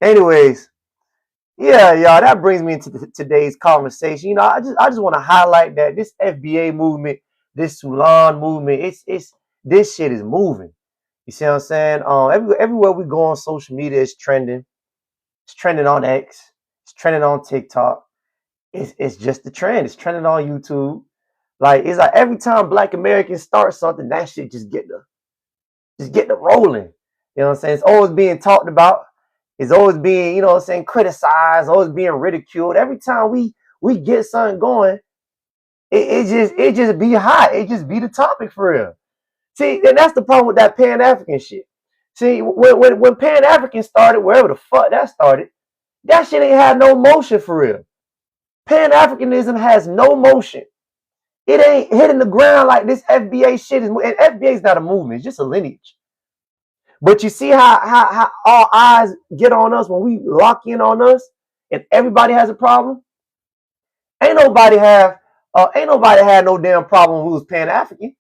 Anyways, yeah, y'all, that brings me into today's conversation. I just want to highlight that this FBA movement, this Sulan movement, it's this shit is moving. You see what I'm saying? Everywhere we go on social media, it's trending. It's trending on X. It's trending on TikTok. It's just the trend. It's trending on YouTube. Like it's like every time Black Americans start something, that shit just get the rolling. You know what I'm saying? It's always being talked about. It's always being, you know what I'm saying, criticized, always being ridiculed. Every time we get something going, it just be hot. It just be the topic for real. See, and that's the problem with that Pan-African shit. See, when Pan-African started, wherever the fuck that started, that shit ain't had no motion for real. Pan-Africanism has no motion. It ain't hitting the ground like this FBA shit is. And FBA is not a movement; it's just a lineage. But you see how all eyes get on us when we lock in on us, and everybody has a problem. Ain't nobody had no damn problem when we was Pan-African.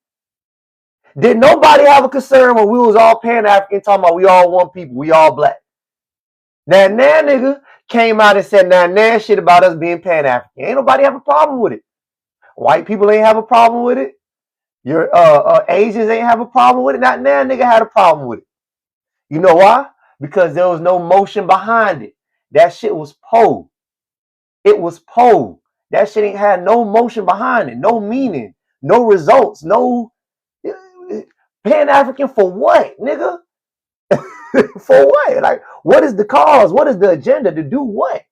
Did nobody have a concern when we was all Pan-African talking about we all one people, we all black? That nigga came out and said nah shit about us being Pan-African. Ain't nobody have a problem with it. White people ain't have a problem with it. Your Asians ain't have a problem with it. That nigga had a problem with it. You know why? Because there was no motion behind it. That shit was pole. It was pole. That shit ain't had no motion behind it, no meaning, no results, no Pan-African for what, nigga? For what? Like, what is the cause? What is the agenda to do what?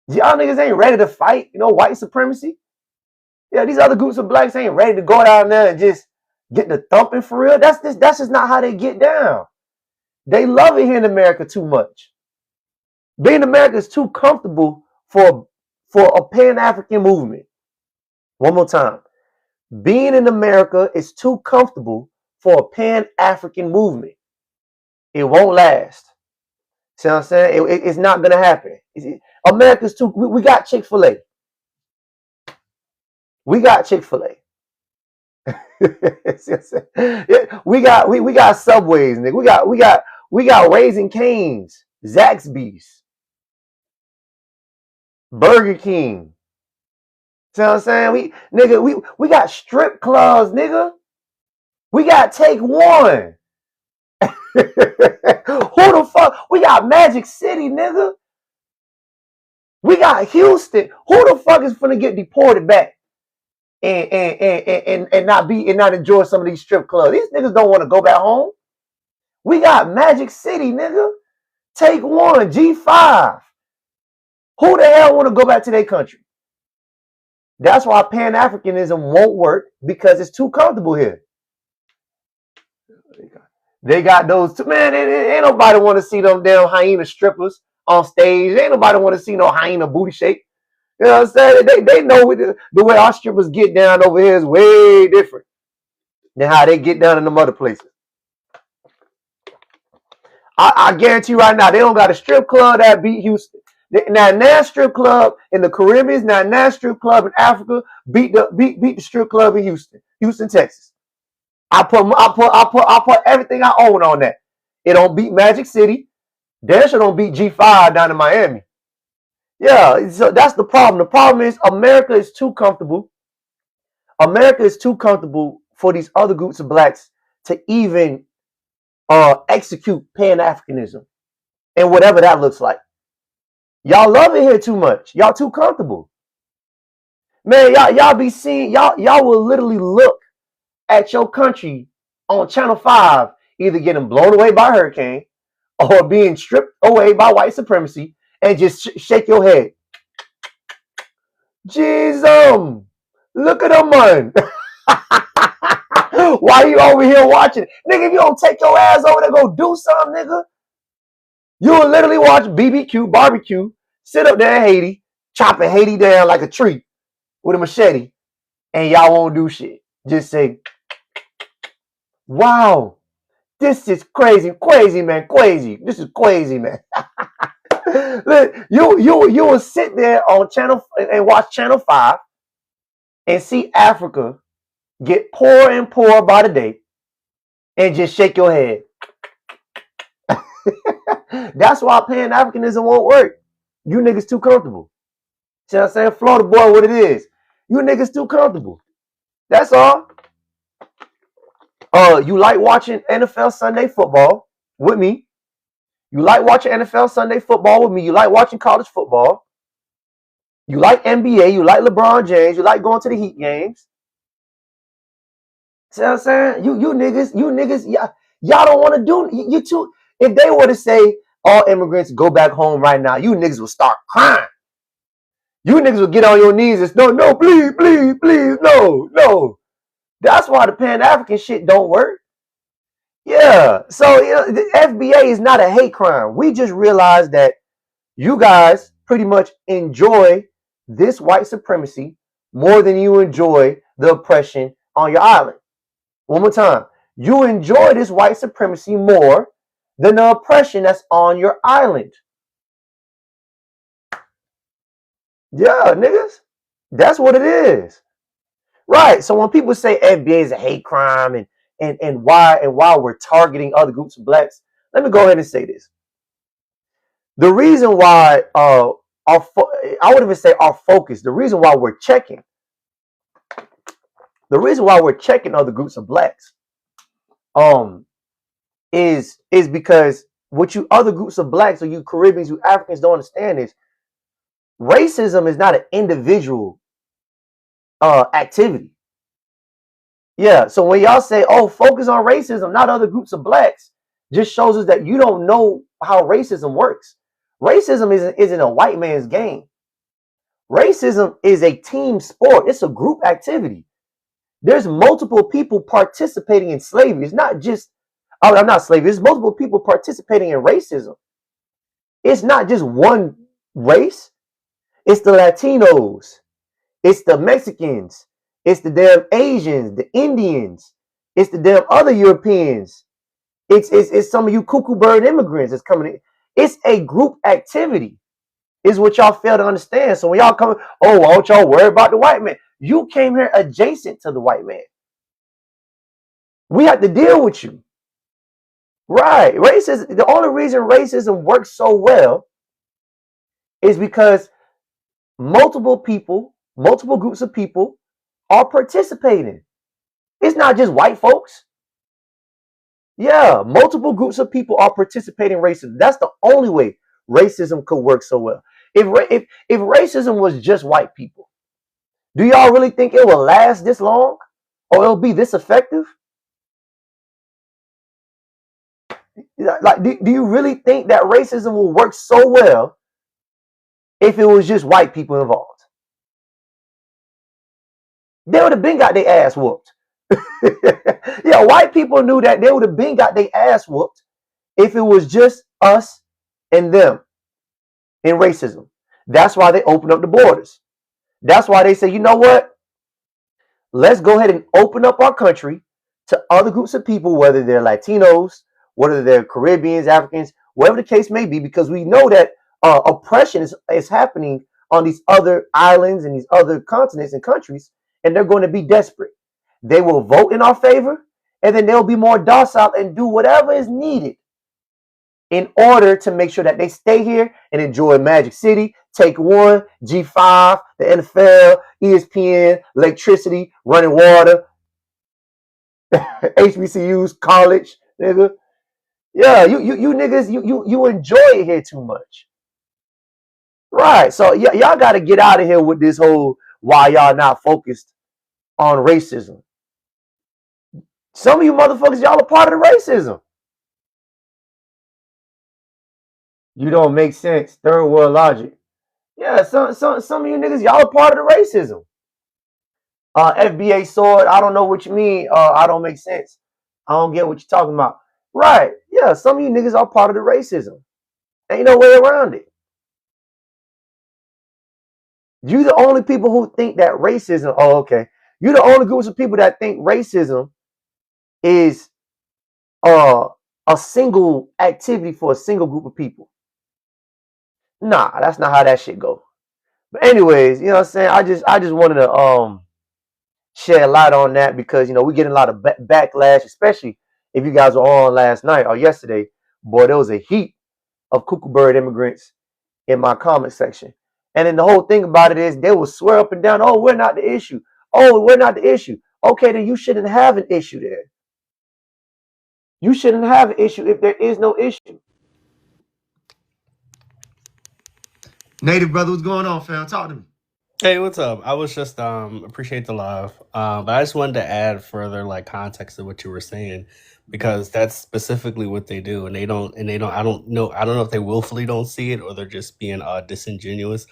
Y'all niggas ain't ready to fight, white supremacy. Yeah, these other groups of blacks ain't ready to go down there and just get the thumping for real. That's just not how they get down. They love it here in America too much. Being in America is too comfortable for a Pan-African movement. One more time. Being in America is too comfortable for a Pan-African movement. It won't last. See what I'm saying? It's not going to happen. America's too... We got Chick-fil-A. We got Chick-fil-A. we got Subways, nigga. We got Raising Cane's, Zaxby's, Burger King. See what I'm saying? We got strip clubs, nigga. We got Take One. Who the fuck? We got Magic City, nigga. We got Houston. Who the fuck is finna get deported back and not enjoy some of these strip clubs? These niggas don't want to go back home. We got Magic City, nigga. Take One, G5. Who the hell want to go back to their country? That's why Pan-Africanism won't work, because it's too comfortable here. They got those two. Man, ain't nobody want to see them damn hyena strippers on stage. Ain't nobody want to see no hyena booty shake. You know what I'm saying? They know the way our strippers get down over here is way different than how they get down in them other places. I guarantee you right now, they don't got a strip club that beat Houston. Now strip club in the Caribbean, now strip club in Africa beat the strip club in Houston, Texas. I put everything I own on that. It don't beat Magic City. That shit don't beat G5 down in Miami. Yeah, so that's the problem. The problem is America is too comfortable. America is too comfortable for these other groups of blacks to even execute Pan-Africanism and whatever that looks like. Y'all love it here too much. Y'all too comfortable. Man, y'all be seeing, y'all will literally look at your country on Channel 5, either getting blown away by a hurricane or being stripped away by white supremacy, and just shake your head. Jesus, look at them, man. Why you over here watching? Nigga, if you don't take your ass over there, go do something, nigga. You will literally watch BBQ, barbecue, sit up there in Haiti, chopping Haiti down like a tree with a machete, and y'all won't do shit. Just say, wow, this is crazy, man, crazy. This is crazy, man. Look, you will sit there on channel and watch Channel 5 and see Africa get poorer and poorer by the day and just shake your head. That's why Pan-Africanism won't work. You niggas too comfortable. See what I'm saying? Florida boy, what it is. You niggas too comfortable. That's all. You like watching NFL Sunday football with me. You like watching NFL Sunday football with me. You like watching college football. You like NBA. You like LeBron James. You like going to the Heat games. See what I'm saying? You niggas, y'all don't want to do you too. If they were to say all immigrants go back home right now, you niggas will start crying. You niggas will get on your knees and no, please, no. That's why the Pan-African shit don't work. Yeah. So the FBA is not a hate crime. We just realized that you guys pretty much enjoy this white supremacy more than you enjoy the oppression on your island. One more time. You enjoy this white supremacy more than the oppression that's on your island. Yeah, niggas. That's what it is. Right. So when people say FBA is a hate crime and why we're targeting other groups of blacks, let me go ahead and say this. The reason why I would even say our focus, the reason why we're checking other groups of blacks is because what you other groups of blacks or you Caribbeans, you Africans don't understand is racism is not an individual activity. Yeah, so when y'all say, oh, focus on racism, not other groups of blacks, just shows us that you don't know how racism works. Racism isn't a white man's game. Racism is a team sport. It's a group activity. There's multiple people participating in slavery. It's not just, I'm not slavery. There's multiple people participating in racism. It's not just one race. It's the Latinos. It's the Mexicans. It's the damn Asians, the Indians. It's the damn other Europeans. It's some of you cuckoo bird immigrants that's coming in. It's a group activity, is what y'all fail to understand. So when y'all come, oh, why don't y'all worry about the white man? You came here adjacent to the white man. We have to deal with you. Right. Racism, the only reason racism works so well is because multiple groups of people are participating. It's not just white folks. Yeah, multiple groups of people are participating in racism. That's the only way racism could work so well. If racism was just white people, do y'all really think it will last this long or it'll be this effective? Like, do you really think that racism will work so well if it was just white people involved? They would have been got their ass whooped. Yeah, white people knew that they would have been got their ass whooped if it was just us and them in racism. That's why they opened up the borders. That's why they say, you know what? Let's go ahead and open up our country to other groups of people, whether they're Latinos, whether they're Caribbeans, Africans, whatever the case may be, because we know that oppression is happening on these other islands and these other continents and countries, and they're going to be desperate. They will vote in our favor, and then they'll be more docile and do whatever is needed in order to make sure that they stay here and enjoy Magic City, Take One, G5, the NFL, ESPN, electricity, running water, HBCUs, college, nigga. Yeah, you niggas, you enjoy it here too much. Right. So y'all got to get out of here with this whole why y'all not focused on racism. Some of you motherfuckers, y'all are part of the racism. You don't make sense. Third world logic. Yeah, some of you niggas, y'all are part of the racism. FBA sword, I don't know what you mean. I don't make sense. I don't get what you're talking about. Right. Yeah, some of you niggas are part of the racism. Ain't no way around it. You the only people who think that racism, oh, okay. You the only groups of people that think racism is a single activity for a single group of people. Nah, that's not how that shit go. But anyways, you know what I'm saying? I just wanted to shed a light on that because we're getting a lot of backlash, especially if you guys were on last night or yesterday. Boy, there was a heat of cuckoo bird immigrants in my comment section. And then the whole thing about it is they will swear up and down, oh, we're not the issue. Oh, we're not the issue. Okay, then you shouldn't have an issue there. You shouldn't have an issue if there is no issue. Native brother, what's going on, fam? Talk to me. Hey, what's up? I was just appreciate the love. But I just wanted to add further like context to what you were saying because that's specifically what they do, and they don't. I don't know if they willfully don't see it or they're just being disingenuous.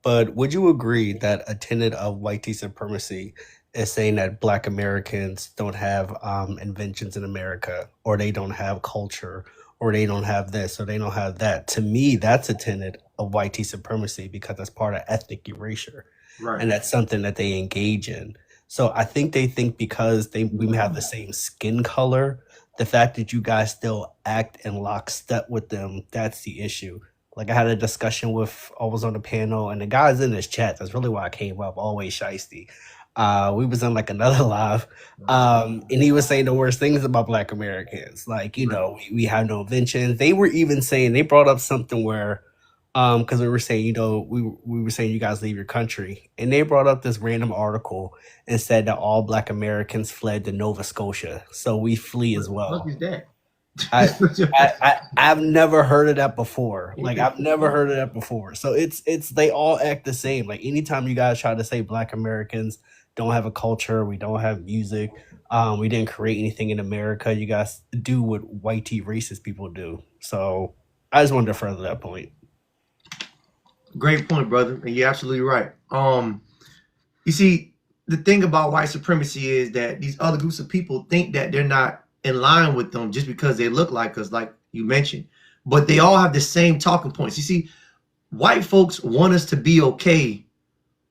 But would you agree that a tenet of white supremacy is saying that Black Americans don't have inventions in America, or they don't have culture, or they don't have this, or they don't have that? To me, that's a tenet of white supremacy because that's part of ethnic erasure. Right. And that's something that they engage in. So I think they think because we have the same skin color, the fact that you guys still act in lockstep with them, that's the issue. Like I had a discussion with, I was on the panel, and the guys in this chat, that's really why I came up, always shiesty. We was in like another live, and he was saying the worst things about Black Americans. Like, we have no inventions. They were even saying, they brought up something where, because we were saying, we were saying you guys leave your country, and they brought up this random article and said that all Black Americans fled to Nova Scotia, so we flee as well. What is that? I've never heard of that before. Like I've never heard of that before. So it's they all act the same. Like anytime you guys try to say Black Americans don't have a culture, we don't have music, we didn't create anything in America, you guys do what whitey racist people do. So I just wanted to further that point. Great point, brother. And you're absolutely right. You see, the thing about white supremacy is that these other groups of people think that they're not in line with them just because they look like us, like you mentioned. But they all have the same talking points. You see, white folks want us to be okay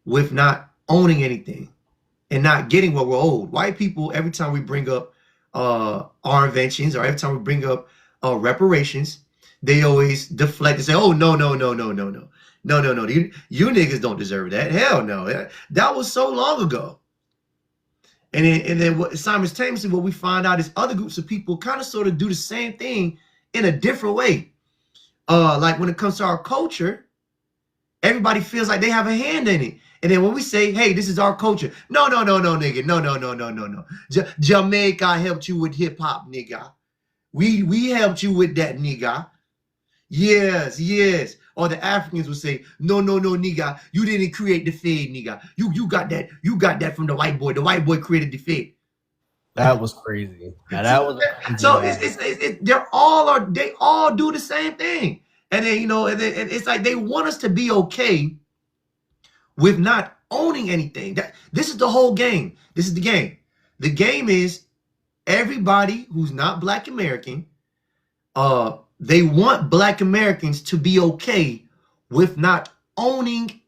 with not owning anything and not getting what we're owed. White people, every time we bring up our inventions or every time we bring up reparations, they always deflect and say, oh, no. No. You niggas don't deserve that. Hell no. That was so long ago. And then what simultaneously what we find out is other groups of people kind of sort of do the same thing in a different way. Like when it comes to our culture, everybody feels like they have a hand in it. And then when we say, hey, this is our culture. No, nigga. No. Jamaica helped you with hip hop, nigga. We helped you with that, nigga. Yes. Or the Africans would say, no, nigga, you didn't create the Fed, nigga. You got that from the white boy. The white boy created the Fed. That was crazy. Now, that was crazy. So they all do the same thing. And then, and it's like they want us to be okay with not owning anything. This is the whole game. This is the game. The game is everybody who's not Black American, they want Black Americans to be okay with not owning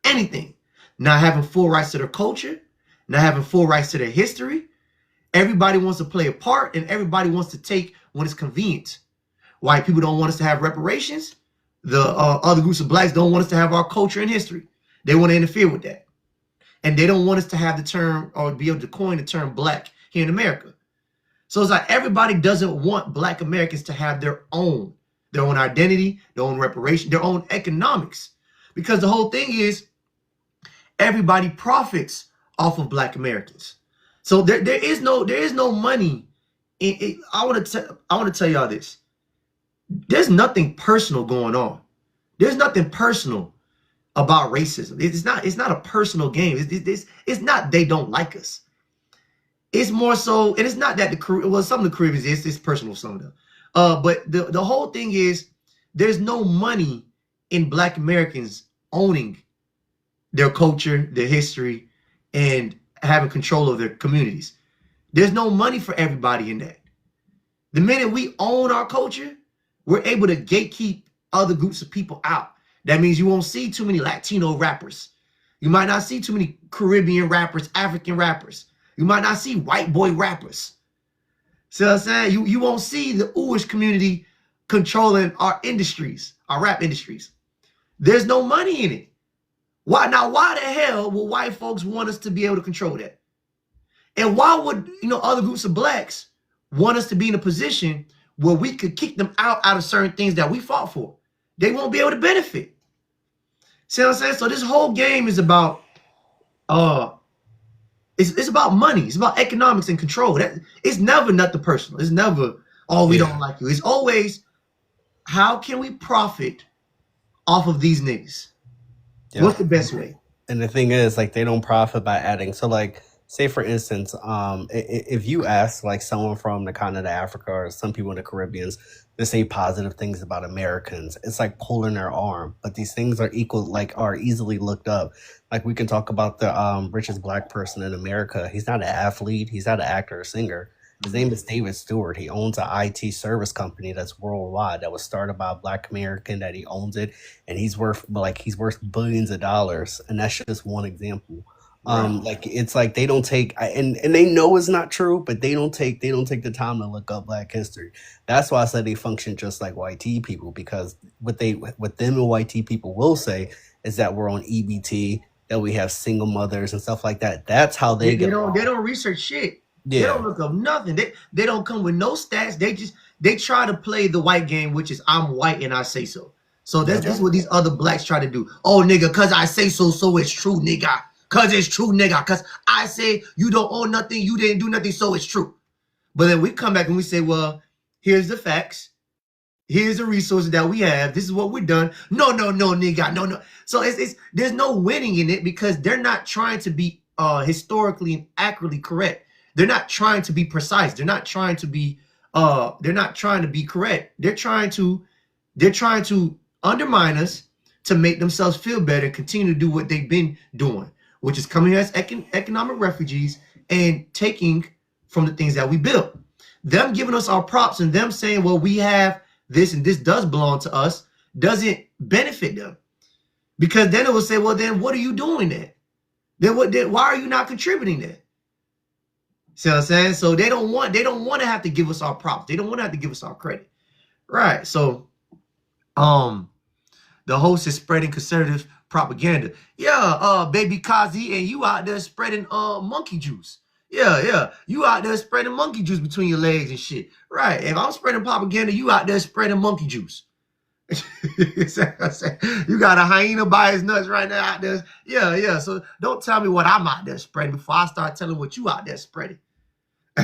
anything, not having full rights to their culture, not having full rights to their history. Everybody wants to play a part and everybody wants to take when it's convenient. White people don't want us to have reparations. The other groups of Blacks don't want us to have our culture and history. They want to interfere with that. And they don't want us to have the term or be able to coin the term Black here in America. So it's like everybody doesn't want Black Americans to have their own identity, their own reparation, their own economics. Because the whole thing is everybody profits off of Black Americans. So there is no money. I want to tell y'all this. There's nothing personal going on. There's nothing personal about racism. It's not a personal game. It's not they don't like us. It's more so, and it's not that some of the Caribbeans it's personal, some of them. But the whole thing is there's no money in Black Americans owning their culture, their history, and having control of their communities. There's no money for everybody in that. The minute we own our culture, we're able to gatekeep other groups of people out. That means you won't see too many Latino rappers. You might not see too many Caribbean rappers, African rappers. You might not see white boy rappers. See what I'm saying? You won't see the Ooish community controlling our industries, our rap industries. There's no money in it. Why the hell would white folks want us to be able to control that? And why would other groups of Blacks want us to be in a position where we could kick them out of certain things that we fought for. They won't be able to benefit. See what I'm saying? So this whole game is about it's about money. It's about economics and control. It's never nothing personal. It's never, oh, we don't like you. It's always, how can we profit off of these niggas? Yeah. What's the best way? And the thing is, like, they don't profit by adding. So, like, say for instance, if you ask like someone from the continent of Africa or some people in the Caribbean to say positive things about Americans, it's like pulling their arm. But these things are are easily looked up. Like, we can talk about the richest black person in America. He's not an athlete. He's not an actor or singer. His name is David Stewart. He owns an IT service company that's worldwide, that was started by a black American, that he owns it, and he's worth billions of dollars. And that's just one example. Like, it's like they don't take, and they know it's not true, but they don't take the time to look up black history. That's why I said they function just like white people, because what them and white people will say is that we're on EBT, that we have single mothers and stuff like that. That's how they don't research shit. Yeah. They don't look up nothing. They don't come with no stats. They try to play the white game, which is I'm white and I say so. So that's what these other blacks try to do. Oh, nigga, cause I say so, so it's true, nigga. Cause it's true, nigga. Cause I say you don't own nothing, you didn't do nothing, so it's true. But then we come back and we say, well, here's the facts. Here's the resources that we have. This is what we're done. No, nigga, no. So there's no winning in it, because they're not trying to be historically and accurately correct. They're not trying to be precise. They're not trying to be correct. They're trying to undermine us to make themselves feel better and continue to do what they've been doing, which is coming here as economic refugees and taking from the things that we built. Them giving us our props and them saying, well, we have this and this does belong to us, doesn't benefit them. Because then it will say, well, then what are you doing then? Then why are you not contributing then? See what I'm saying? So they don't want to have to give us our props. They don't want to have to give us our credit. Right. So the host is spreading conservative propaganda. Yeah, baby Kazi, and you out there spreading monkey juice. Yeah. You out there spreading monkey juice between your legs and shit. Right. If I'm spreading propaganda, you out there spreading monkey juice. You got a hyena by his nuts right now out there. Yeah. So don't tell me what I'm out there spreading before I start telling what you out there spreading. I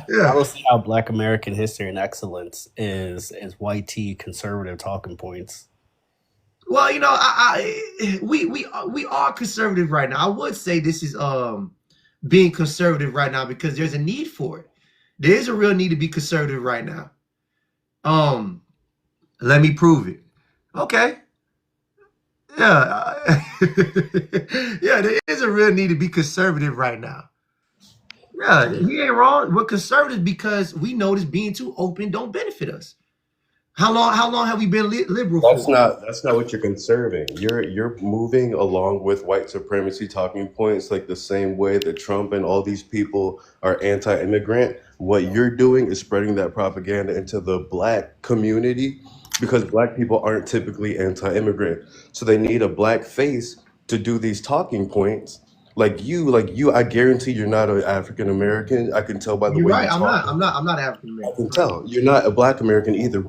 don't see how Black American history and excellence is white tea conservative talking points. Well, you know, we are conservative right now. I would say this is being conservative right now because there's a need for it. There is a real need to be conservative right now. Let me prove it. Okay. Yeah. Yeah, there is a real need to be conservative right now. Yeah, he ain't wrong. We're conservative because we notice being too open don't benefit us. How long have we been liberal for? That's not what you're conserving. You're moving along with white supremacy talking points like the same way that Trump and all these people are anti-immigrant. What you're doing is spreading that propaganda into the Black community because Black people aren't typically anti-immigrant. So they need a Black face to do these talking points. Like you, I guarantee you're not an African American. I can tell by the way you talk. I'm not African American. I can tell you're not a Black American either.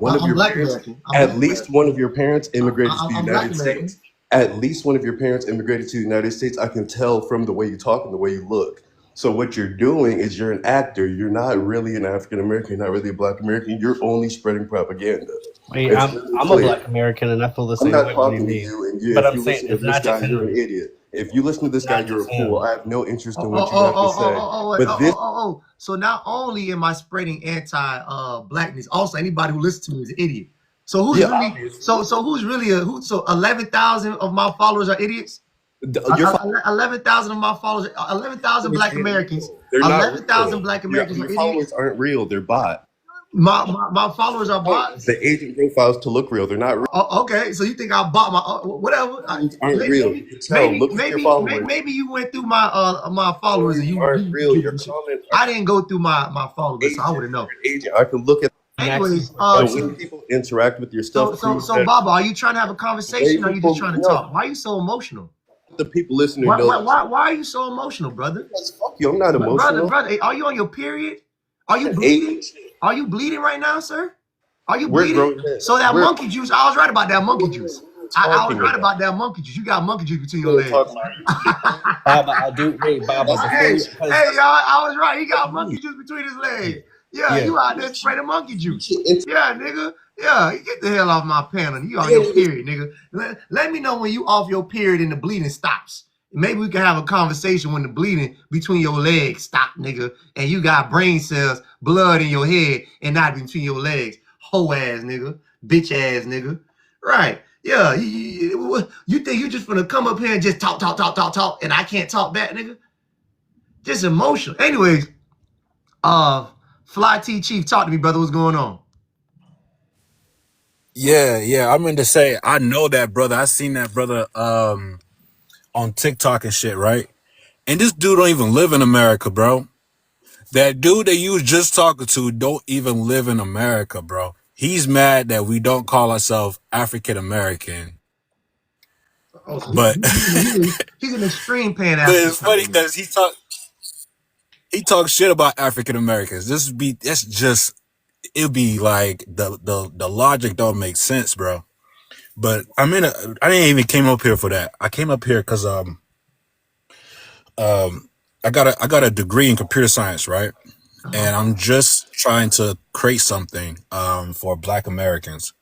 At least one of your parents immigrated to the United States. At least one of your parents immigrated to the United States. I can tell from the way you talk and the way you look. So what you're doing is you're an actor. You're not really an African American. You're not really a Black American. You're only spreading propaganda. Wait, I'm a Black American, and I feel the same. I'm not talking to you. And but I'm saying, if this guy, you're an idiot. If you listen to this guy, you're a fool. I have no interest in what you have to say. So not only am I spreading anti-Blackness, also anybody who listens to me is an idiot. So who's really? So 11,000 of my followers are idiots. 11,000 of my followers, 11,000 Black Americans. 11,000 Black Americans are idiots. Followers aren't real. They're bot. My followers are bots. The agent profiles to look real. They're not real. Okay, so you think I bought my whatever? Aren't real. Maybe you went through my followers and you aren't real. Your comments. I didn't go through my followers, so I wouldn't know. Agent, I can look at. Anyways, when people interact with your stuff. So Baba, are you trying to have a conversation or are you just trying to talk? Why are you so emotional? The people listening why are you so emotional, brother? Fuck you, I'm not emotional. Brother, are you on your period? Are you bleeding? Are you bleeding right now, sir? Are you We're bleeding? grown men. So that We're monkey juice, I was right about that monkey what are juice. you I was talking right about? about that monkey juice. You got monkey juice between your We're legs. talking about Baba, I do. Wait, Baba, before Hey, you, because hey, y'all, I was right. He got monkey juice between his legs. Yeah, yeah, you out there spraying monkey juice. it's Yeah, nigga. Yeah, get the hell off my panel. You on your period, nigga. Let me know when you off your period and the bleeding stops. Maybe we can have a conversation when the bleeding between your legs stop, nigga, and you got brain cells, blood in your head, and not between your legs. Hoe ass nigga, bitch ass nigga. Right. Yeah. You think you just gonna come up here and just talk, and I can't talk back, nigga? Just emotional. Anyways, Fly T Chief, talk to me, brother. What's going on? Yeah. I meant to say, I know that brother. I seen that brother on TikTok and shit, right? And this dude don't even live in America, bro. That dude that you was just talking to don't even live in America, bro. He's mad that we don't call ourselves African American. Oh, so But he's an extreme Pan but African it's type funny of nigga. because he talks shit about African Americans. That's just it'd be like the logic don't make sense, bro. But I didn't even came up here for that. I came up here because I got a degree in computer science, right? And I'm just trying to create something for Black Americans,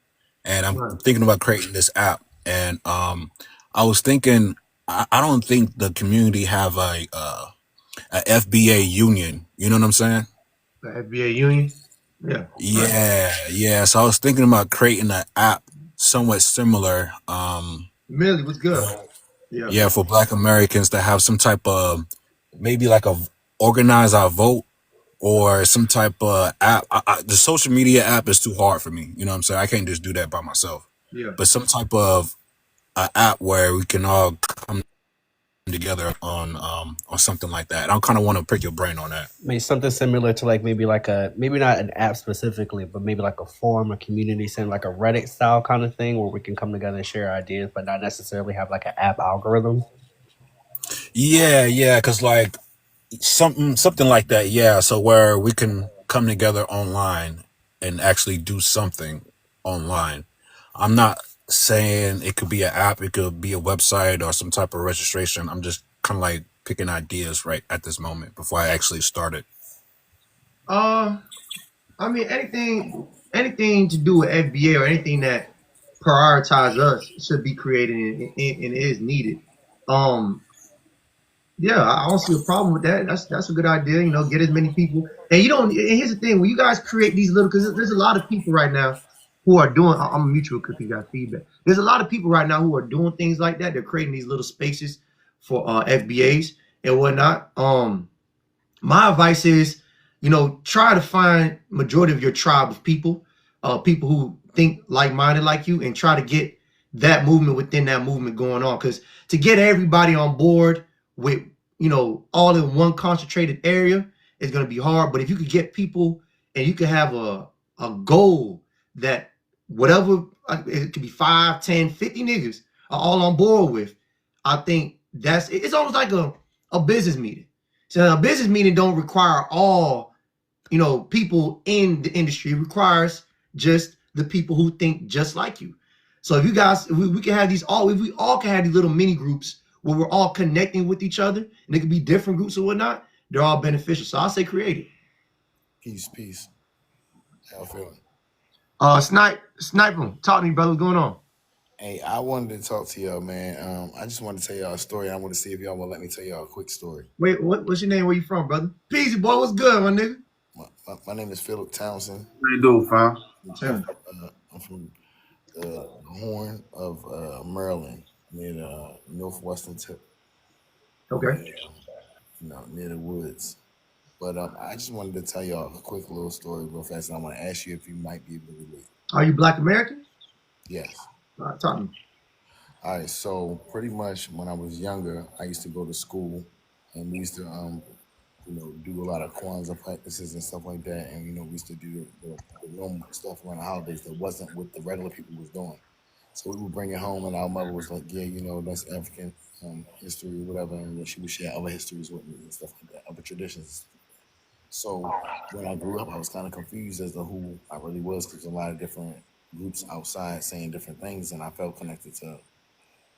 and I'm Right. thinking about creating this app. And I was thinking, I don't think the community have a FBA union. You know what I'm saying? The FBA Union. Yeah. Right. Yeah. So I was thinking about creating an app somewhat similar. Millie, what's good? Yeah. Yeah, for Black Americans to have some type of maybe like a organize our vote or some type of app. The social media app is too hard for me. You know what I'm saying? I can't just do that by myself. Yeah. But some type of app where we can all come together on something like that. I kind of want to pick your brain on that. maybe something similar to like maybe not an app specifically, but maybe like a forum, a community center, like a Reddit style kind of thing where we can come together and share ideas, but not necessarily have like an app algorithm. Yeah, because like something like that. Yeah, so where we can come together online and actually do something online. I'm not saying it could be an app, it could be a website or some type of registration. I'm just kind of like picking ideas right at this moment before I actually started. I mean anything to do with FBA or anything that prioritize us should be created and is needed. Um, Yeah, I don't see a problem with that. That's a good idea. You know, get as many people. And you don't. And here's the thing: when you guys create these little, because there's a lot of people right now who are doing. I'm a mutual because you got feedback. There's a lot of people right now who are doing things like that. They're creating these little spaces for FBAs and whatnot. My advice is, try to find majority of your tribe of people, people who think like-minded like you, and try to get that movement within that movement going on. Because to get everybody on board with, all in one concentrated area is going to be hard. But if you could get people and you could have a goal that whatever, it could be 5, 10, 50 niggas are all on board with, I think it's almost like a business meeting. So a business meeting don't require all, people in the industry. It requires just the people who think just like you. So if you guys, if we can have if we all can have these little mini groups where we're all connecting with each other, and it could be different groups or whatnot, they're all beneficial. So I'll say create it. Peace. How feeling? Sniper, talk to me, brother. What's going on? Hey, I wanted to talk to y'all, man. I just wanted to tell y'all a story. I want to see if y'all will let me tell y'all a quick story. Wait, what's your name? Where you from, brother? Peasy boy, what's good, my nigga? My name is Philip Townsend. What you do, fam? I'm from the Horn of Maryland, near the northwestern tip. Okay. Near the woods. But I just wanted to tell y'all a quick little story real fast, and I want to ask you if you might be able to relate. Are you Black American? Yes. All right, talk to me. All right, so pretty much when I was younger, I used to go to school, and we used to, do a lot of Kwanzaa practices and stuff like that, and we used to do the normal stuff around the holidays that wasn't what the regular people was doing. So we would bring it home, and our mother was like, "Yeah, that's African history, or whatever," and she would share other histories with me and stuff like that, other traditions. So when I grew up, I was kind of confused as to who I really was because a lot of different groups outside saying different things, and I felt connected to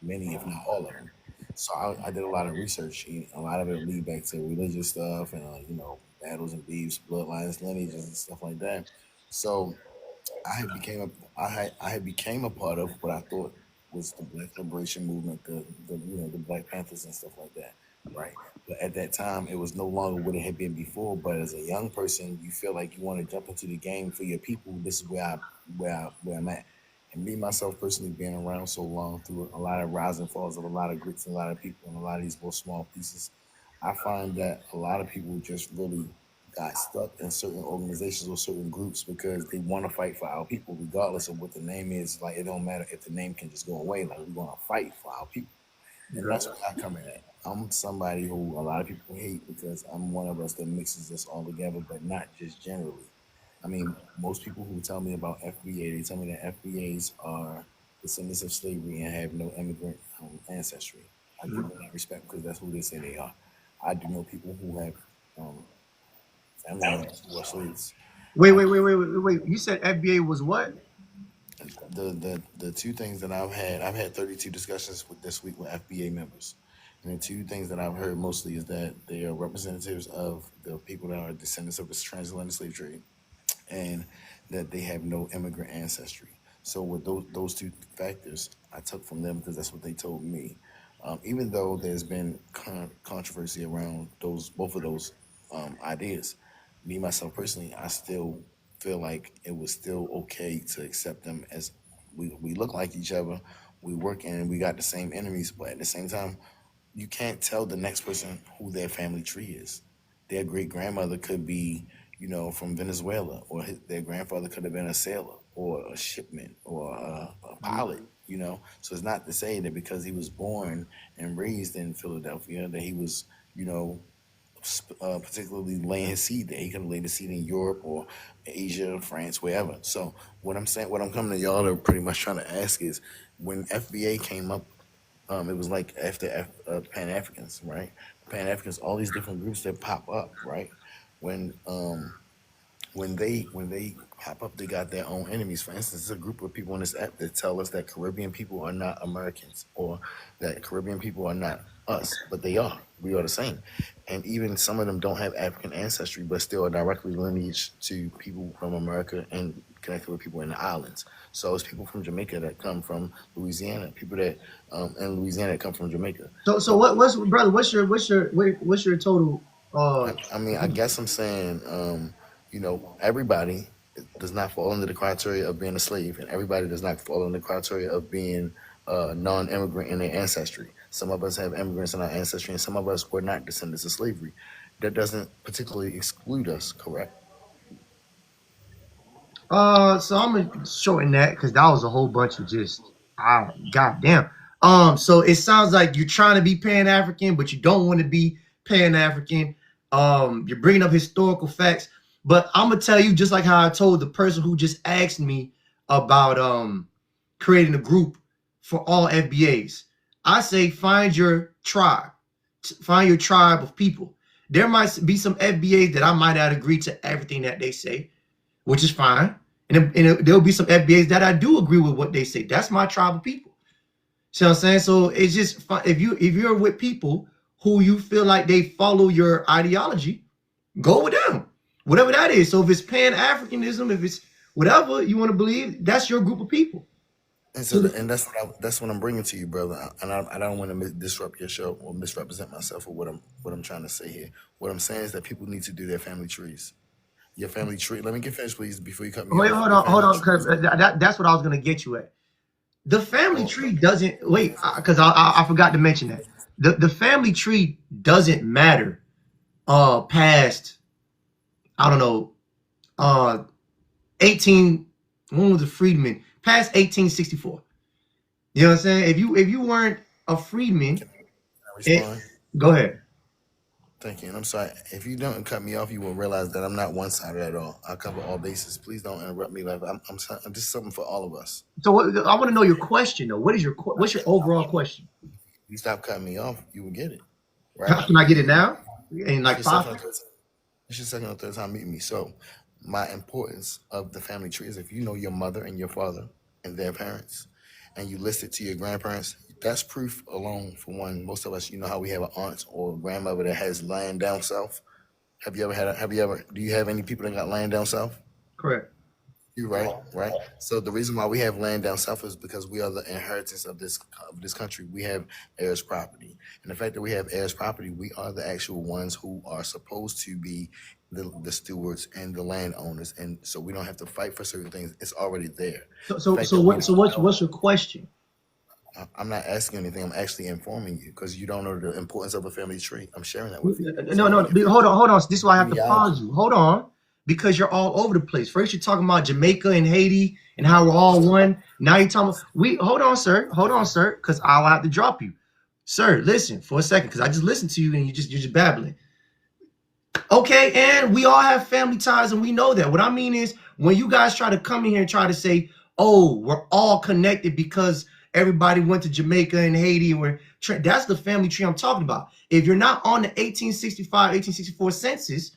many, if not all of them. So I did a lot of research. A lot of it lead back to religious stuff and battles and beefs, bloodlines, lineages, and stuff like that. So I had became a part of what I thought was the Black Liberation Movement, the Black Panthers and stuff like that, right? But at that time, it was no longer what it had been before. But as a young person, you feel like you want to jump into the game for your people. This is where I'm at. And me myself personally being around so long through a lot of rise and falls of a lot of groups and a lot of people and a lot of these little small pieces, I find that a lot of people just really got stuck in certain organizations or certain groups because they want to fight for our people, regardless of what the name is. Like it don't matter if the name can just go away. Like we want to fight for our people, and that's where I come in at. I'm somebody who a lot of people hate because I'm one of us that mixes us all together, but not just generally. I mean, most people who tell me about FBA, they tell me that FBAs are descendants of slavery and have no immigrant ancestry. I give them that respect because that's who they say they are. I do know people who have family members who are slaves. Wait. You said FBA was what? The two things that I've had 32 discussions with this week with FBA members. And the two things that I've heard mostly is that they are representatives of the people that are descendants of the transatlantic slave trade and that they have no immigrant ancestry. So with those two factors, I took from them because that's what they told me. Even though there's been controversy around both of those ideas, me myself personally, I still feel like it was still okay to accept them as we look like each other, we work and we got the same enemies, but at the same time, you can't tell the next person who their family tree is. Their great grandmother could be, from Venezuela, or their grandfather could have been a sailor or a shipman or a pilot. So it's not to say that because he was born and raised in Philadelphia that he was, particularly laying his seed there. He could have laid his seed in Europe or Asia, France, wherever. So what I'm coming to y'all to pretty much trying to ask is, when FBA came up, it was like after Pan Africans, right? Pan Africans, all these different groups that pop up, right? When they pop up, they got their own enemies. For instance, there's a group of people on this app that tell us that Caribbean people are not Americans, or that Caribbean people are not us, but they are. We are the same. And even some of them don't have African ancestry, but still are directly lineage to people from America and connected with people in the islands. So it's people from Jamaica that come from Louisiana, people that in Louisiana that come from Jamaica. So what's your total? I mean, I guess I'm saying, everybody does not fall under the criteria of being a slave, and everybody does not fall under the criteria of being non-immigrant in their ancestry. Some of us have immigrants in our ancestry, and some of us were not descendants of slavery. That doesn't particularly exclude us, correct? So I'm gonna shorten that because that was a whole bunch of just goddamn. So it sounds like you're trying to be Pan African, but you don't want to be Pan African. You're bringing up historical facts, but I'm gonna tell you just like how I told the person who just asked me about creating a group for all FBAs. I say find your tribe of people. There might be some FBAs that I might not agree to everything that they say, which is fine. And there'll be some FBAs that I do agree with what they say. That's my tribe of people. See what I'm saying? So it's just fun. If you're with people who you feel like they follow your ideology, go with them. Whatever that is. So if it's Pan-Africanism, if it's whatever you want to believe, that's your group of people. And that's what I'm bringing to you, brother. And I don't want to disrupt your show or misrepresent myself or what I'm trying to say here. What I'm saying is that people need to do their family trees. Your family tree. Let me get finished, please, before you cut me off. Hold on, because that's what I was gonna get you at. The family tree doesn't wait, because I forgot to mention that the family tree doesn't matter past, I don't know, 18. When was the Freedmen? Past 1864. You know what I'm saying? If you weren't a freedman, go ahead. Thank you. And I'm sorry, if you don't cut me off, you will realize that I'm not one-sided at all. I cover all bases. Please don't interrupt me. Like I'm just something for all of us. So I want to know your question though. What's your overall question? If you stop cutting me off, you will get it. Right? Can I get it now? In like 5 seconds? It's your second or third time meeting me. So my importance of the family tree is if you know your mother and your father and their parents, and you list it to your grandparents, that's proof alone. For one, most of us, you know how we have an aunt or a grandmother that has land down south. Do you have any people that got land down south? Correct. You're right. So the reason why we have land down south is because we are the inheritance of this country. We have heirs property, and the fact that we have heirs property, we are the actual ones who are supposed to be the stewards and the landowners, and so we don't have to fight for certain things. It's already there. What's your question? I'm not asking anything. I'm actually informing you because you don't know the importance of a family tree. I'm sharing that with you. No, hold on. This is why I have to pause you. Hold on. Because you're all over the place. First, you're talking about Jamaica and Haiti and how we're all one. Now you're talking about, hold on, sir, because I'll have to drop you. Sir, listen for a second, because I just listened to you and you're just babbling. Okay, and we all have family ties and we know that. What I mean is, when you guys try to come in here and try to say, oh, we're all connected because everybody went to Jamaica and Haiti, that's the family tree I'm talking about. If you're not on the 1864 census,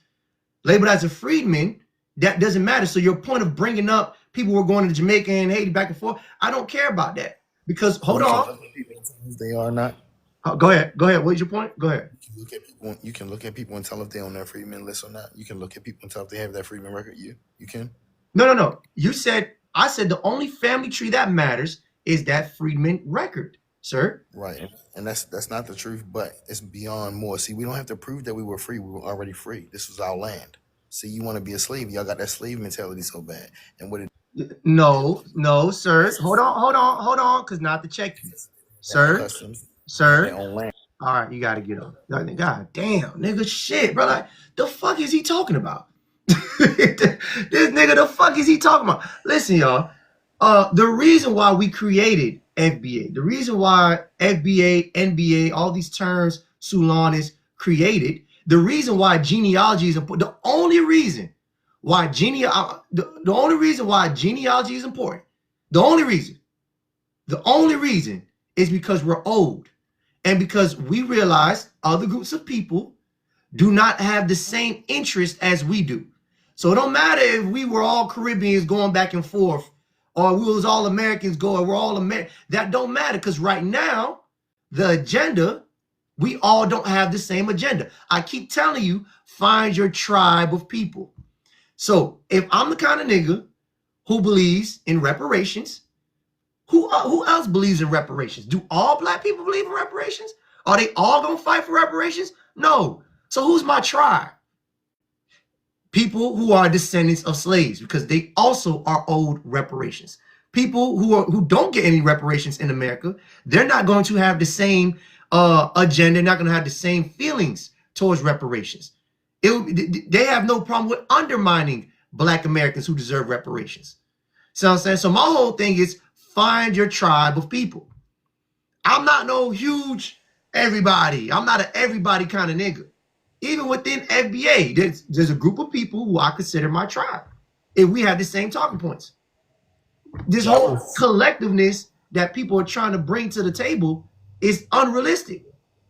labeled as a freedman, that doesn't matter. So your point of bringing up people who are going to Jamaica and Haiti back and forth, I don't care about that. Because, hold on. They are not. Go ahead. What's your point? Go ahead. You can look at people and tell if they're on their freedman list or not. You can look at people and tell if they have that freedman record. You can. No. I said the only family tree that matters is that freedman record, sir. Right. And that's not the truth, but it's beyond more. See, we don't have to prove that we were free. We were already free. This was our land. See, you want to be a slave. Y'all got that slave mentality so bad. And what it No, sir. Hold on, because not to check you. Sir. On land. All right, you gotta get on. God damn, nigga, shit, bro. Like, the fuck is he talking about? This nigga, the fuck is he talking about? Listen, y'all. The reason why we created FBA, the reason why FBA, NBA, all these terms Sulan is created, the reason why genealogy is important, the only reason why genealogy is important, the only reason is because we're old and because we realize other groups of people do not have the same interest as we do. So it don't matter if we were all Caribbeans going back and forth, or we was all Americans going, we're all American. That don't matter, because right now, the agenda, we all don't have the same agenda. I keep telling you, find your tribe of people. So if I'm the kind of nigga who believes in reparations, who else believes in reparations? Do all black people believe in reparations? Are they all gonna fight for reparations? No. So who's my tribe? People who are descendants of slaves, because they also are owed reparations. People who don't get any reparations in America, they're not going to have the same agenda, not going to have the same feelings towards reparations. They have no problem with undermining black Americans who deserve reparations. So I'm saying, so my whole thing is find your tribe of people. I'm not no huge everybody. I'm not an everybody kind of nigga. Even within FBA, there's a group of people who I consider my tribe. If we have the same talking points. This whole collectiveness that people are trying to bring to the table is unrealistic.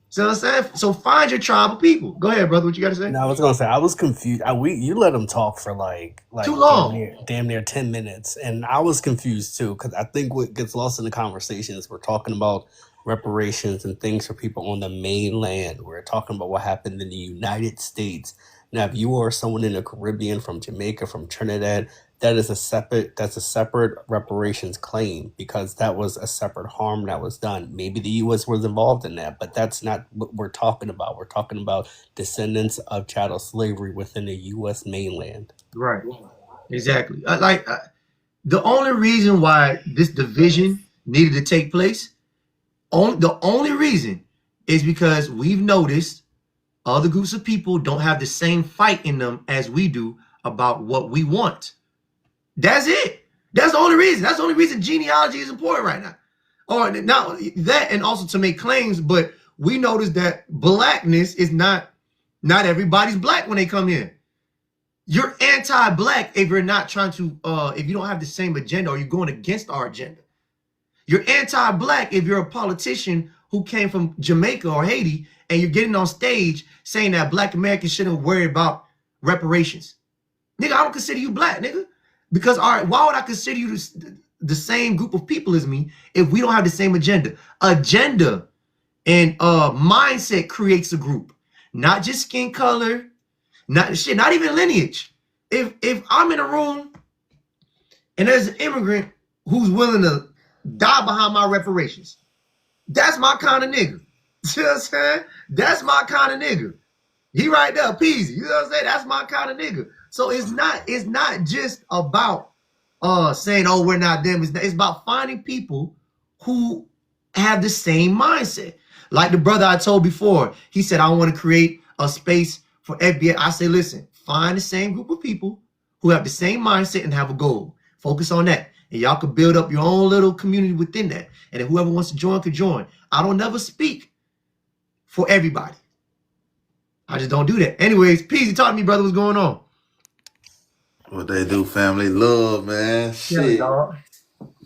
So I'm saying, so find your tribe of people. Go ahead, brother. What you got to say? No, I was gonna say I was confused. You let him talk for like too long, damn near 10 minutes, and I was confused too, because I think what gets lost in the conversation is we're talking about reparations and things for people on the mainland. We're talking about what happened in the United States. Now, if you are someone in the Caribbean, from Jamaica, from Trinidad, that's a separate reparations claim, because that was a separate harm that was done. Maybe the U.S. was involved in that, but that's not what we're talking about. We're talking about descendants of chattel slavery within the U.S. mainland. Right. Exactly. The only reason why this division needed to take place, the only reason is because we've noticed other groups of people don't have the same fight in them as we do about what we want. That's it. That's the only reason. That's the only reason genealogy is important right now. Or now that, and also to make claims, but we notice that blackness is not everybody's black when they come in. You're anti-black if you're not trying to, if you don't have the same agenda or you're going against our agenda. You're anti-black if you're a politician who came from Jamaica or Haiti and you're getting on stage saying that black Americans shouldn't worry about reparations. Nigga, I don't consider you black, nigga. Because, all right, why would I consider you the same group of people as me if we don't have the same agenda? Agenda and mindset creates a group. Not just skin color, not even lineage. If I'm in a room and there's an immigrant who's willing to die behind my reparations, that's my kind of nigga. You know what I'm saying? That's my kind of nigga. He right there, peasy. You know what I'm saying? That's my kind of nigga. So it's not just about saying, oh, we're not them. It's about finding people who have the same mindset. Like the brother I told before, he said, I want to create a space for FBA. I say, listen, find the same group of people who have the same mindset and have a goal. Focus on that. And y'all can build up your own little community within that. And then whoever wants to join can join. I don't never speak for everybody. I just don't do that. Anyways, Peasy, talk to me, brother. What's going on? What they do, family love, man. Shit,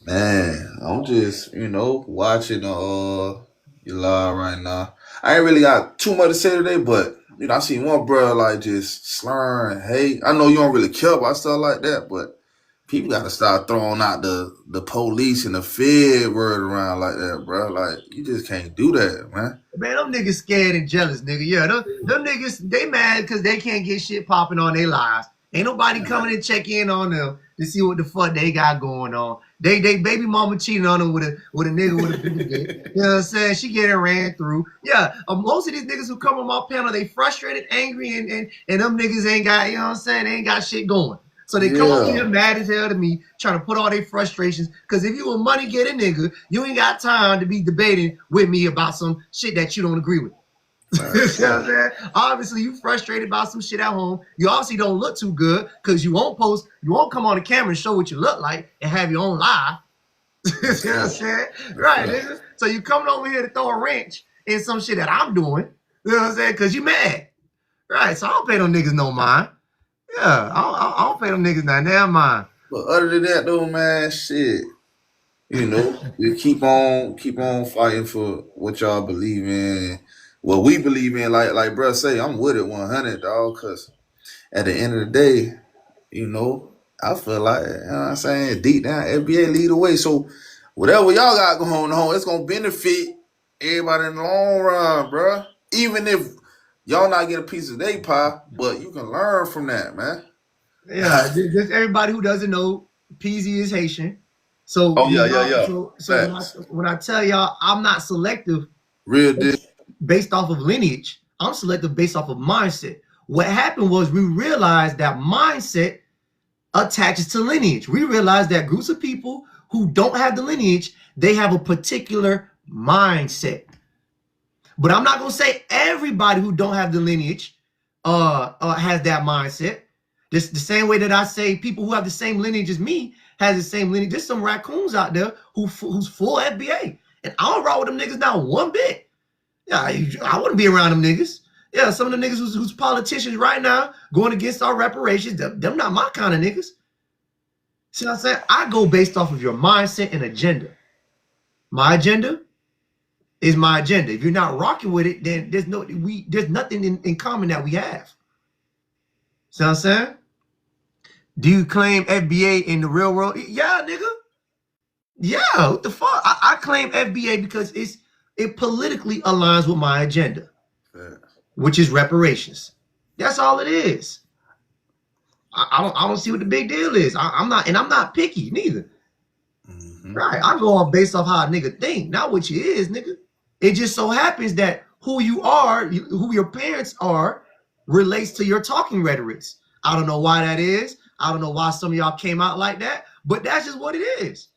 man. I'm just, watching your live right now. I ain't really got too much to say today, but I seen one brother like just slurring hate. I know you don't really care about stuff like that, but people got to start throwing out the police and the Fed word around like that, bro. Like, you just can't do that, man. Man, them niggas scared and jealous, nigga. Yeah, them niggas, they mad because they can't get shit popping on their lives. Ain't nobody coming and check in on them to see what the fuck they got going on. They baby mama cheating on them with a nigga with a big dick. You know what I'm saying? She getting ran through. Yeah, most of these niggas who come on my panel, they frustrated, angry, and them niggas ain't got, you know what I'm saying? They ain't got shit going. So they come over here mad as hell to me, trying to put all their frustrations. Because if you a money getting nigga, you ain't got time to be debating with me about some shit that you don't agree with. You know what I'm saying? Obviously, you frustrated about some shit at home. You obviously don't look too good because you won't come on the camera and show what you look like and have your own lie. You know what I'm saying? Right, nigga. So you coming over here to throw a wrench in some shit that I'm doing. You know what I'm saying? Because you mad. Right, so I don't pay them niggas no mind. Yeah, I don't pay them niggas not damn mind. But other than that, though, man, shit, we keep on fighting for what y'all believe in, what we believe in. Like bro say, I'm with it 100, dog. Cause at the end of the day, I feel like, you know what I'm saying, deep down, FBA lead the way. So whatever y'all got going on, it's gonna benefit everybody in the long run, bro. Even if y'all not get a piece of their pie, but you can learn from that, man. Yeah, just everybody who doesn't know, Peasy is Haitian. So So when I tell y'all I'm not selective based off of lineage, I'm selective based off of mindset. What happened was we realized that mindset attaches to lineage. We realized that groups of people who don't have the lineage, they have a particular mindset. But I'm not gonna say everybody who don't have the lineage has that mindset. This the same way that I say people who have the same lineage as me has the same lineage. There's some raccoons out there who's full FBA, and I don't roll with them niggas not one bit. Yeah, I wouldn't be around them niggas. Yeah, some of the niggas who's politicians right now going against our reparations, them not my kind of niggas. See what I'm saying? I go based off of your mindset and agenda. My agenda is my agenda. If you're not rocking with it, then there's nothing in common that we have. See what I'm saying? Do you claim FBA in the real world? Yeah, nigga. Yeah, what the fuck? I claim FBA because it politically aligns with my agenda, which is reparations. That's all it is. I don't see what the big deal is. I'm not picky neither. Mm-hmm. Right? I go on based off how a nigga think, not what you is, nigga. It just so happens that who you are, who your parents are, relates to your talking rhetorics. I don't know why that is. I don't know why some of y'all came out like that, but that's just what it is.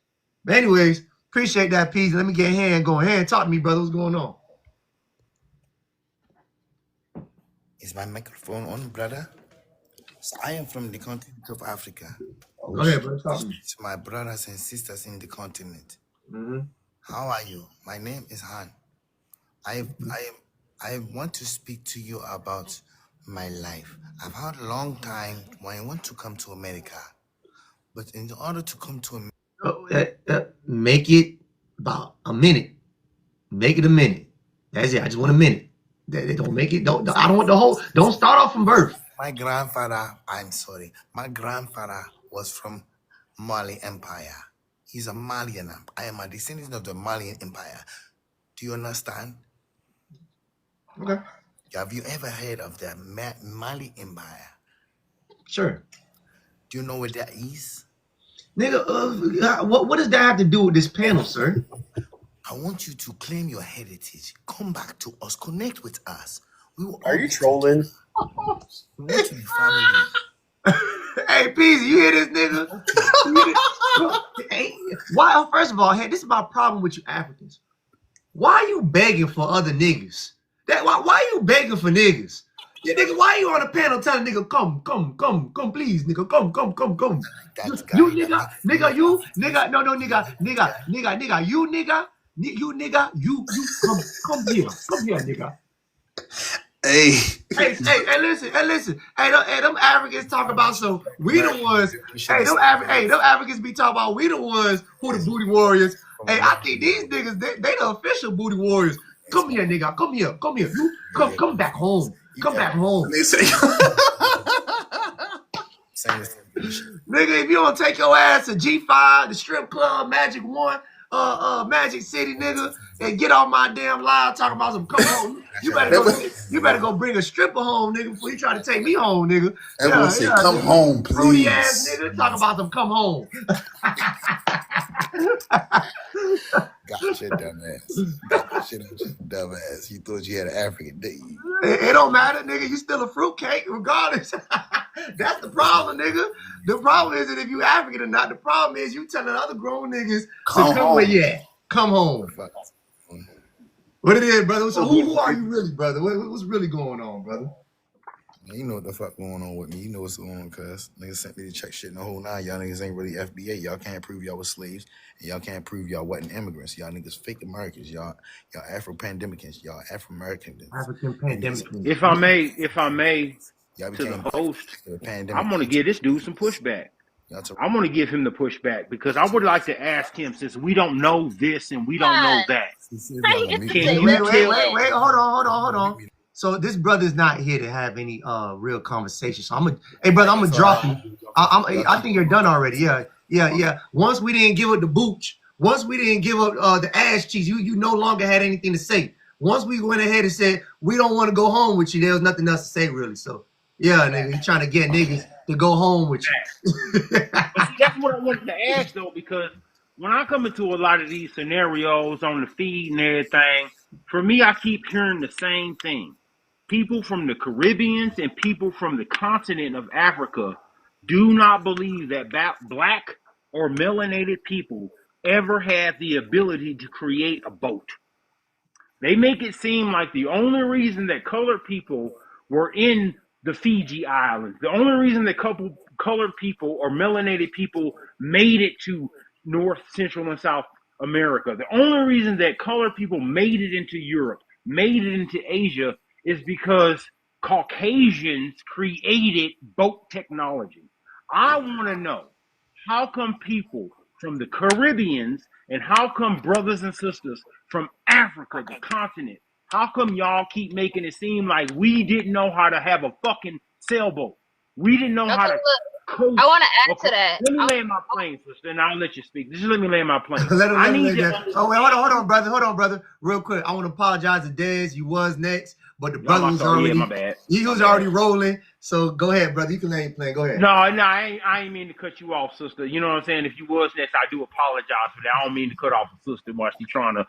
But anyways, appreciate that, Peasy. Let me get hand going. Hand, talk to me, brother. What's going on? Is my microphone on, brother? So I am from the continent of Africa. Go ahead, brother. Talk to me. To my brothers and sisters in the continent. Mm-hmm. How are you? My name is Han. I want to speak to you about my life. I've had a long time when I want to come to America, but in order to come to America, make it about a minute. Make it a minute. That's it. I just want a minute. They don't make it. I don't want the whole. Don't start off from birth. My grandfather was from Mali Empire. He's a Malian. I am a descendant of the Malian Empire. Do you understand? Okay. Have you ever heard of the Mali Empire? Sure. Do you know what that is? Nigga, what does that have to do with this panel, sir? I want you to claim your heritage. Come back to us. Connect with us. We will Are you trolling? We want to be family. Hey, Peasy, you hear this nigga? Hey, why? First of all, hey, this is my problem with you Africans. Why are you begging for other niggas? Why you begging for niggas? Yeah, nigga, why you on the panel telling nigga, come, please, nigga, come. You nigga, you come here, nigga. Hey, listen. Hey, them Africans talk about so we the ones. Hey, them Africans be talking about we the ones who the booty warriors. Hey, I think these niggas, they the official booty warriors. Come here, nigga. Come here. You come back home. Come back home. Nigga, if you don't take your ass to G5, the strip club, Magic 1, Magic City, nigga, and get off my damn live talking about some come home. You better go bring a stripper home, nigga, before you try to take me home, nigga. Everyone say, come nigga. home, please. Fruity ass nigga, talk about some come home. Gotcha, dumbass. You thought you had an African, didn't you? It don't matter, nigga. You still a fruitcake, regardless. That's the problem, nigga. The problem isn't if you African or not. The problem is you telling other grown niggas to come where you at. Come home. What it is, brother? So who are you really, brother? What's really going on, brother? You know what the fuck going on with me. You know what's going on, cuz. Niggas sent me to check shit in the whole nine. Y'all niggas ain't really FBA. Y'all can't prove y'all was slaves. And y'all can't prove y'all wasn't immigrants. Y'all niggas fake Americans. Y'all Afro-pandemicans. Y'all Afro-Americans. African pandemicans. If I may, to the host, I'm going to give this dude some pushback. I'm going to give him the pushback because I would like to ask him, since we don't know this and we don't know that. Wait, hold on. So this brother's not here to have any real conversation. So I'm gonna drop you. I think you're done already. Yeah. Once we didn't give up the booch, once we didn't give up the ass cheeks, you no longer had anything to say. Once we went ahead and said we don't want to go home with you, there was nothing else to say really. So yeah, nigga, you trying to get niggas to go home with you. But see, that's what I wanted to ask though, because when I come into a lot of these scenarios on the feed and everything, for me, I keep hearing the same thing. People from the Caribbean and people from the continent of Africa do not believe that black or melanated people ever had the ability to create a boat. They make it seem like the only reason that colored people were in the Fiji Islands, the only reason that colored people or melanated people made it to North, Central, and South America, the only reason that colored people made it into Europe, made it into Asia, is because Caucasians created boat technology. I want to know, how come people from the Caribbeans and how come brothers and sisters from Africa, the continent, how come y'all keep making it seem like we didn't know how to have a fucking sailboat? We didn't know how to coast. I want to add to that. Let me land my plane, sister, and I'll let you speak. Just let me land my plane. Hold on, brother. Real quick, I want to apologize to Dez. You was next, but the brother was already. Yeah, my bad. He was already rolling. So go ahead, brother. You can land your plane. Go ahead. No, I ain't mean to cut you off, sister. You know what I'm saying? If you was next, I do apologize for that. I don't mean to cut off a sister while she's trying to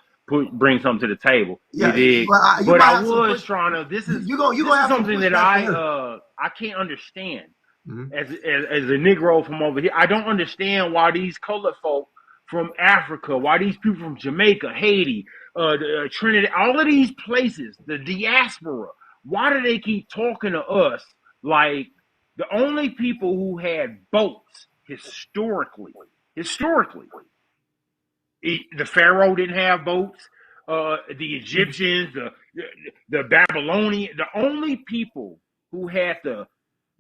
bring something to the table. Yeah, but I was trying to. This is something that I can't understand. Mm-hmm. As a Negro from over here, I don't understand why these colored folk from Africa, why these people from Jamaica, Haiti, Trinidad, all of these places, the diaspora, why do they keep talking to us like the only people who had boats historically, the Pharaoh didn't have boats, the Egyptians, the Babylonians, the only people who had the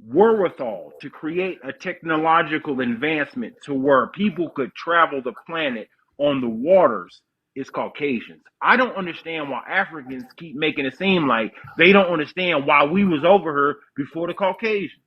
wherewithal to create a technological advancement to where people could travel the planet on the waters is Caucasians. I don't understand why Africans keep making it seem like they don't understand why we was over here before the Caucasians.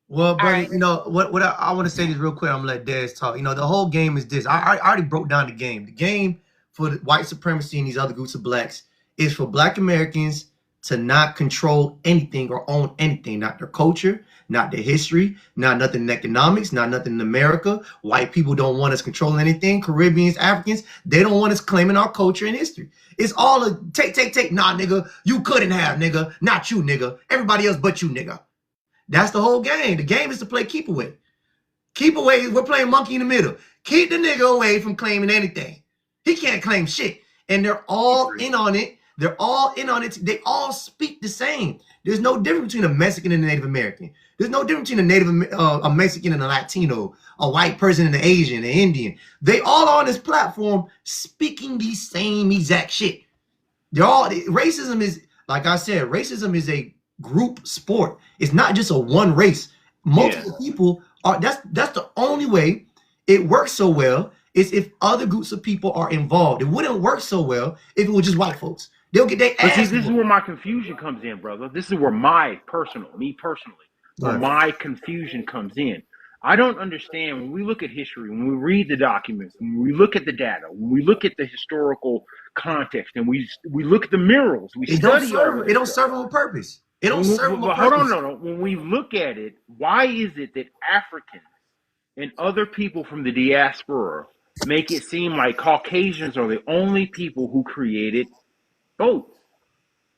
Well, buddy, you know what I want to say this real quick. I'm gonna let Dez talk. You know, the whole game is this. I already broke down the game. The game for the white supremacy and these other groups of blacks is for Black Americans to not control anything or own anything, not their culture, not their history, not nothing in economics, not nothing in America. White people don't want us controlling anything. Caribbeans, Africans, they don't want us claiming our culture and history. It's all a take. Nah, nigga, you couldn't have, nigga. Not you, nigga. Everybody else but you, nigga. That's the whole game. The game is to play keep away. Keep away. We're playing monkey in the middle. Keep the nigga away from claiming anything. He can't claim shit. And they're all in on it. They're all in on it. They all speak the same. There's no difference between a Mexican and a Native American. There's no difference between a Mexican and a Latino, a white person and an Asian, an Indian. They all on this platform speaking the same exact shit. They're all, racism is, like I said, racism is a group sport. It's not just a one race. Multiple people are, that's the only way it works so well is if other groups of people are involved. It wouldn't work so well if it was just white folks. They'll get their ass. But see, this is where my confusion comes in, brother. This is where me personally, where my confusion comes in. I don't understand when we look at history, when we read the documents, when we look at the data, when we look at the historical context, and we look at the murals, we study all of it. It don't serve them a purpose. It don't serve them a purpose. Hold on, no. When we look at it, why is it that Africans and other people from the diaspora make it seem like Caucasians are the only people who created boats?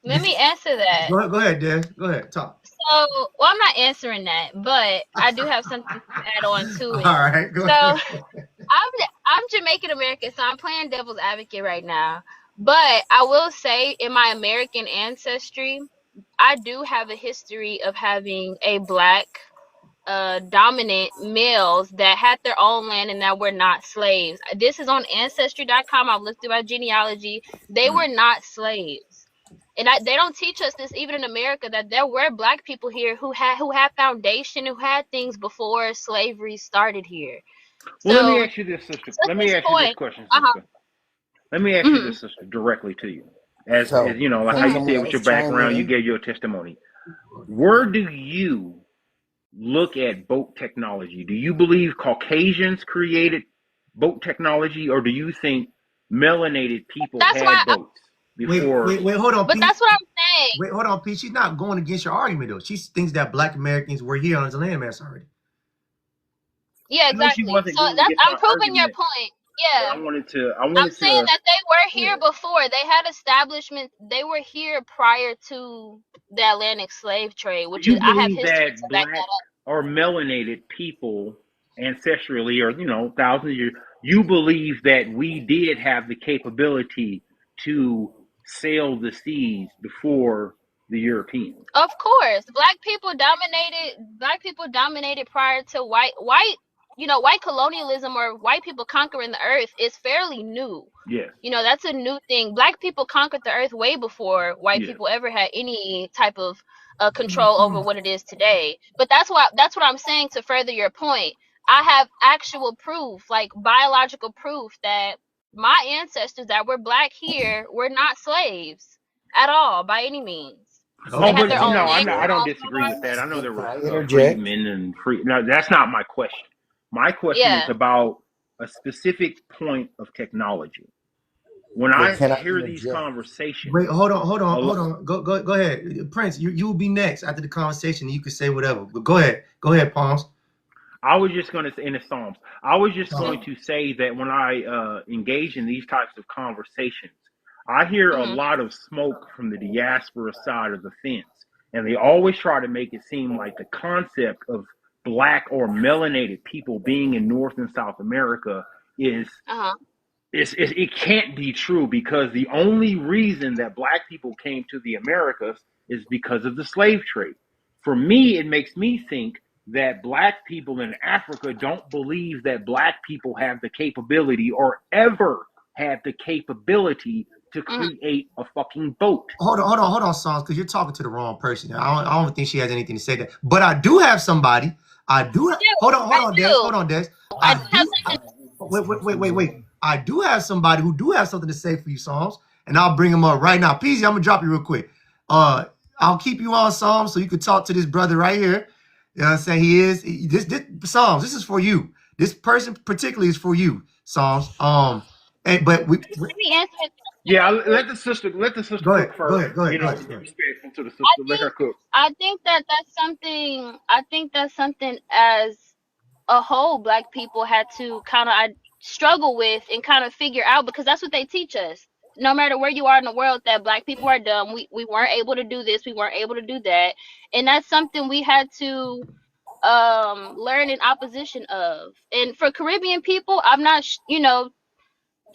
Let me answer that. Go ahead, Des. Go ahead, talk. So, well, I'm not answering that, but I do have something to add on to it. All right, go ahead. I'm Jamaican American, so I'm playing devil's advocate right now. But I will say, in my American ancestry, I do have a history of having a black dominant males that had their own land and that were not slaves. This is on ancestry.com. I've looked through my genealogy. They were not slaves. And they don't teach us this even in America, that there were black people here who had foundation, who had things before slavery started here. Well, let me ask you this, sister. Let me ask you this question, sister. Let me ask you this, sister, directly to you. As you know, like how you said with your background, you gave your testimony. Where do you look at boat technology? Do you believe Caucasians created boat technology, or do you think melanated people had boats before? Wait, hold on. But Pete. That's what I'm saying. Wait, hold on, Pete. She's not going against your argument, though. She thinks that black Americans were here on the landmass already. Yeah, exactly. So I'm proving your point. Yeah. I'm saying that they were here before. They had establishment. They were here prior to the Atlantic slave trade, which is, I have history to back that up. Or melanated people ancestrally, or thousands of years, you believe that we did have the capability to sail the seas before the Europeans? Of course, black people dominated prior to white colonialism or white people conquering the earth is fairly new. Yeah. That's a new thing. Black people conquered the earth way before white people ever had any type of control over what it is today. But that's what I'm saying to further your point. I have actual proof, like biological proof, that my ancestors that were black here were not slaves at all by any means. I don't disagree with that. I know there were freedmen and free. No, that's not my question. My question is about a specific point of technology. When I hear these conversations, wait, hold on. Go ahead, Prince. You will be next after the conversation. You can say whatever. But go ahead, Palms. I was just going to in the Psalms. I was just going to say that when I engage in these types of conversations, I hear a lot of smoke from the diaspora side of the fence, and they always try to make it seem like the concept of black or melanated people being in North and South America is it can't be true, because the only reason that black people came to the Americas is because of the slave trade. For me, it makes me think that black people in Africa don't believe that black people have the capability or ever had the capability to create a fucking boat. Hold on, Sons, because you're talking to the wrong person. I don't think she has anything to say that. But I do have somebody. Hold on, Des. Wait. I do have somebody who do have something to say for you, Psalms, and I'll bring him up right now. Peasy, I'm gonna drop you real quick. I'll keep you on, Psalms, so you can talk to this brother right here. You know what I'm saying? This Psalms, this is for you. This person particularly is for you, Psalms. Let me answer it. Yeah, let the sister cook first. Go ahead. Be respectful to the sister. Let her cook. I think that's something as a whole Black people had to kind of struggle with and kind of figure out, because that's what they teach us. No matter where you are in the world, that Black people are dumb. We weren't able to do this. We weren't able to do that. And that's something we had to learn in opposition of. And for Caribbean people, I'm not,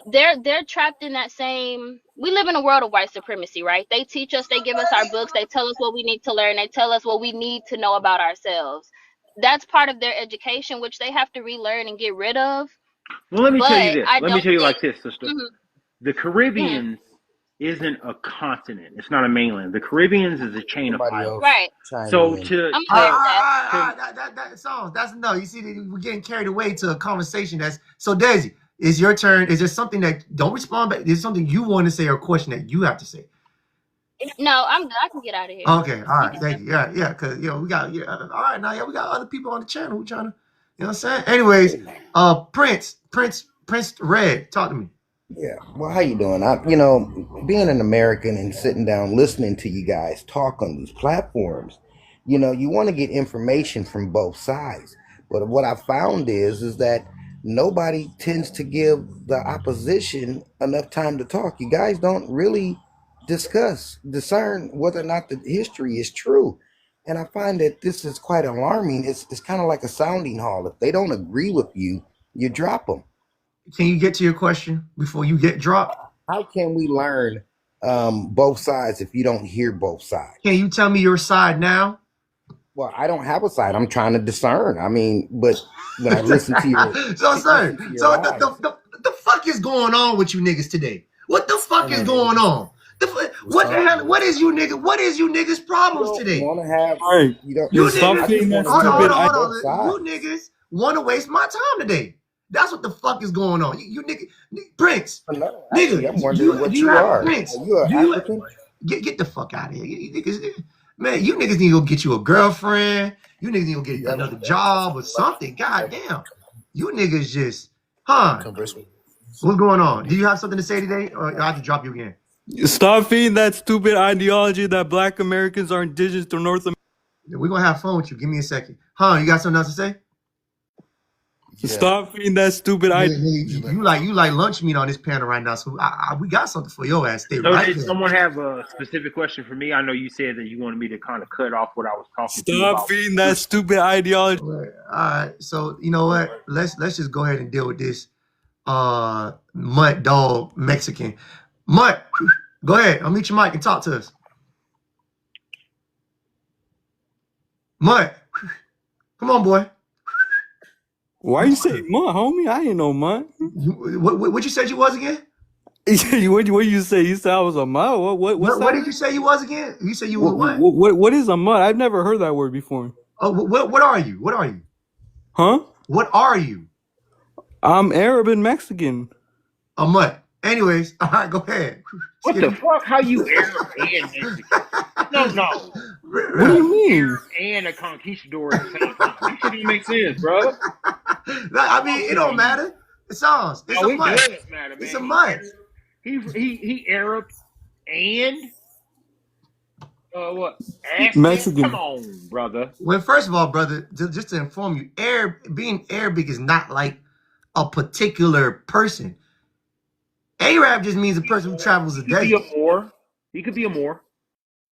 they're trapped in that same. We live in a world of white supremacy, right? They teach us, they give us our books, they tell us what we need to learn, they tell us what we need to know about ourselves. That's part of their education, which they have to relearn and get rid of. Well, let me tell you this. Let me tell you like this, sister. The Caribbeans isn't a continent. It's not a mainland. The Caribbeans is a chain of islands. Right. So that's no. You see, we're getting carried away to a conversation so Desi, it's your turn. Is there something that don't respond back? Is there something you want to say or a question that you have to say? No, I'm good. I can get out of here. Okay, all right, thank you. Yeah, because we got all right now. We got other people on the channel who trying to, you know what I'm saying. Anyways, Prince Red, talk to me. Yeah, well, how you doing? Being an American and sitting down listening to you guys talk on these platforms, you want to get information from both sides. But what I found is that nobody tends to give the opposition enough time to talk. You guys don't really discern whether or not the history is true. And I find that this is quite alarming. It's kind of like a sounding hall. If they don't agree with you, you drop them. Can you get to your question before you get dropped? How can we learn both sides if you don't hear both sides? Can you tell me your side now? Well, I don't have a side. I'm trying to discern. But when I listen to your the fuck is going on with you niggas today? What the fuck is going on? What the hell? What is you niggas problems today? You want to have? You niggas want to waste my time today. That's what the fuck is going on. You nigga, Prince. No, actually, I'm wondering what you are. Prince, are you an African? Get the fuck out of here. You niggas, man, you niggas need to go get you a girlfriend. You niggas need to go get another job or something. God damn. You niggas just, What's going on? Do you have something to say today? Or I have to drop you again? Stop feeding that stupid ideology that Black Americans are indigenous to North America. We're going to have fun with you. Give me a second. You got something else to say? Yeah. Stop feeding that stupid idea. You like lunch meat on this panel right now, so we got something for your ass. Did someone have a specific question for me? I know you said that you wanted me to kind of cut off what I was talking about. Stop feeding that stupid ideology. All right, so you know what? Let's just go ahead and deal with this Mutt dog Mexican. Mutt, go ahead. I'll mute your mic and talk to us. Mutt, come on, boy. Why you say Mutt, homie? I ain't no Mutt. What you said you was again? What you say? You said I was a Mutt? What did you say you was again? You said you were what? What is a Mutt? I've never heard that word before. Oh, what are you? What are you? Huh? What are you? I'm Arab and Mexican. A Mutt. Anyways, all right, go ahead. What the fuck? How you Arab and Mexican? No. What do you mean? And a conquistador at the same time. That shit don't make sense, bro. I mean, it don't matter. It's a Mutt. Does matter, man. It's a Mutt. He Arab and what? Mexican. Come on, brother. Well, first of all, brother, just to inform you, being Arabic is not like a particular person. Arab just means a person who travels a desert. He could be a Moor.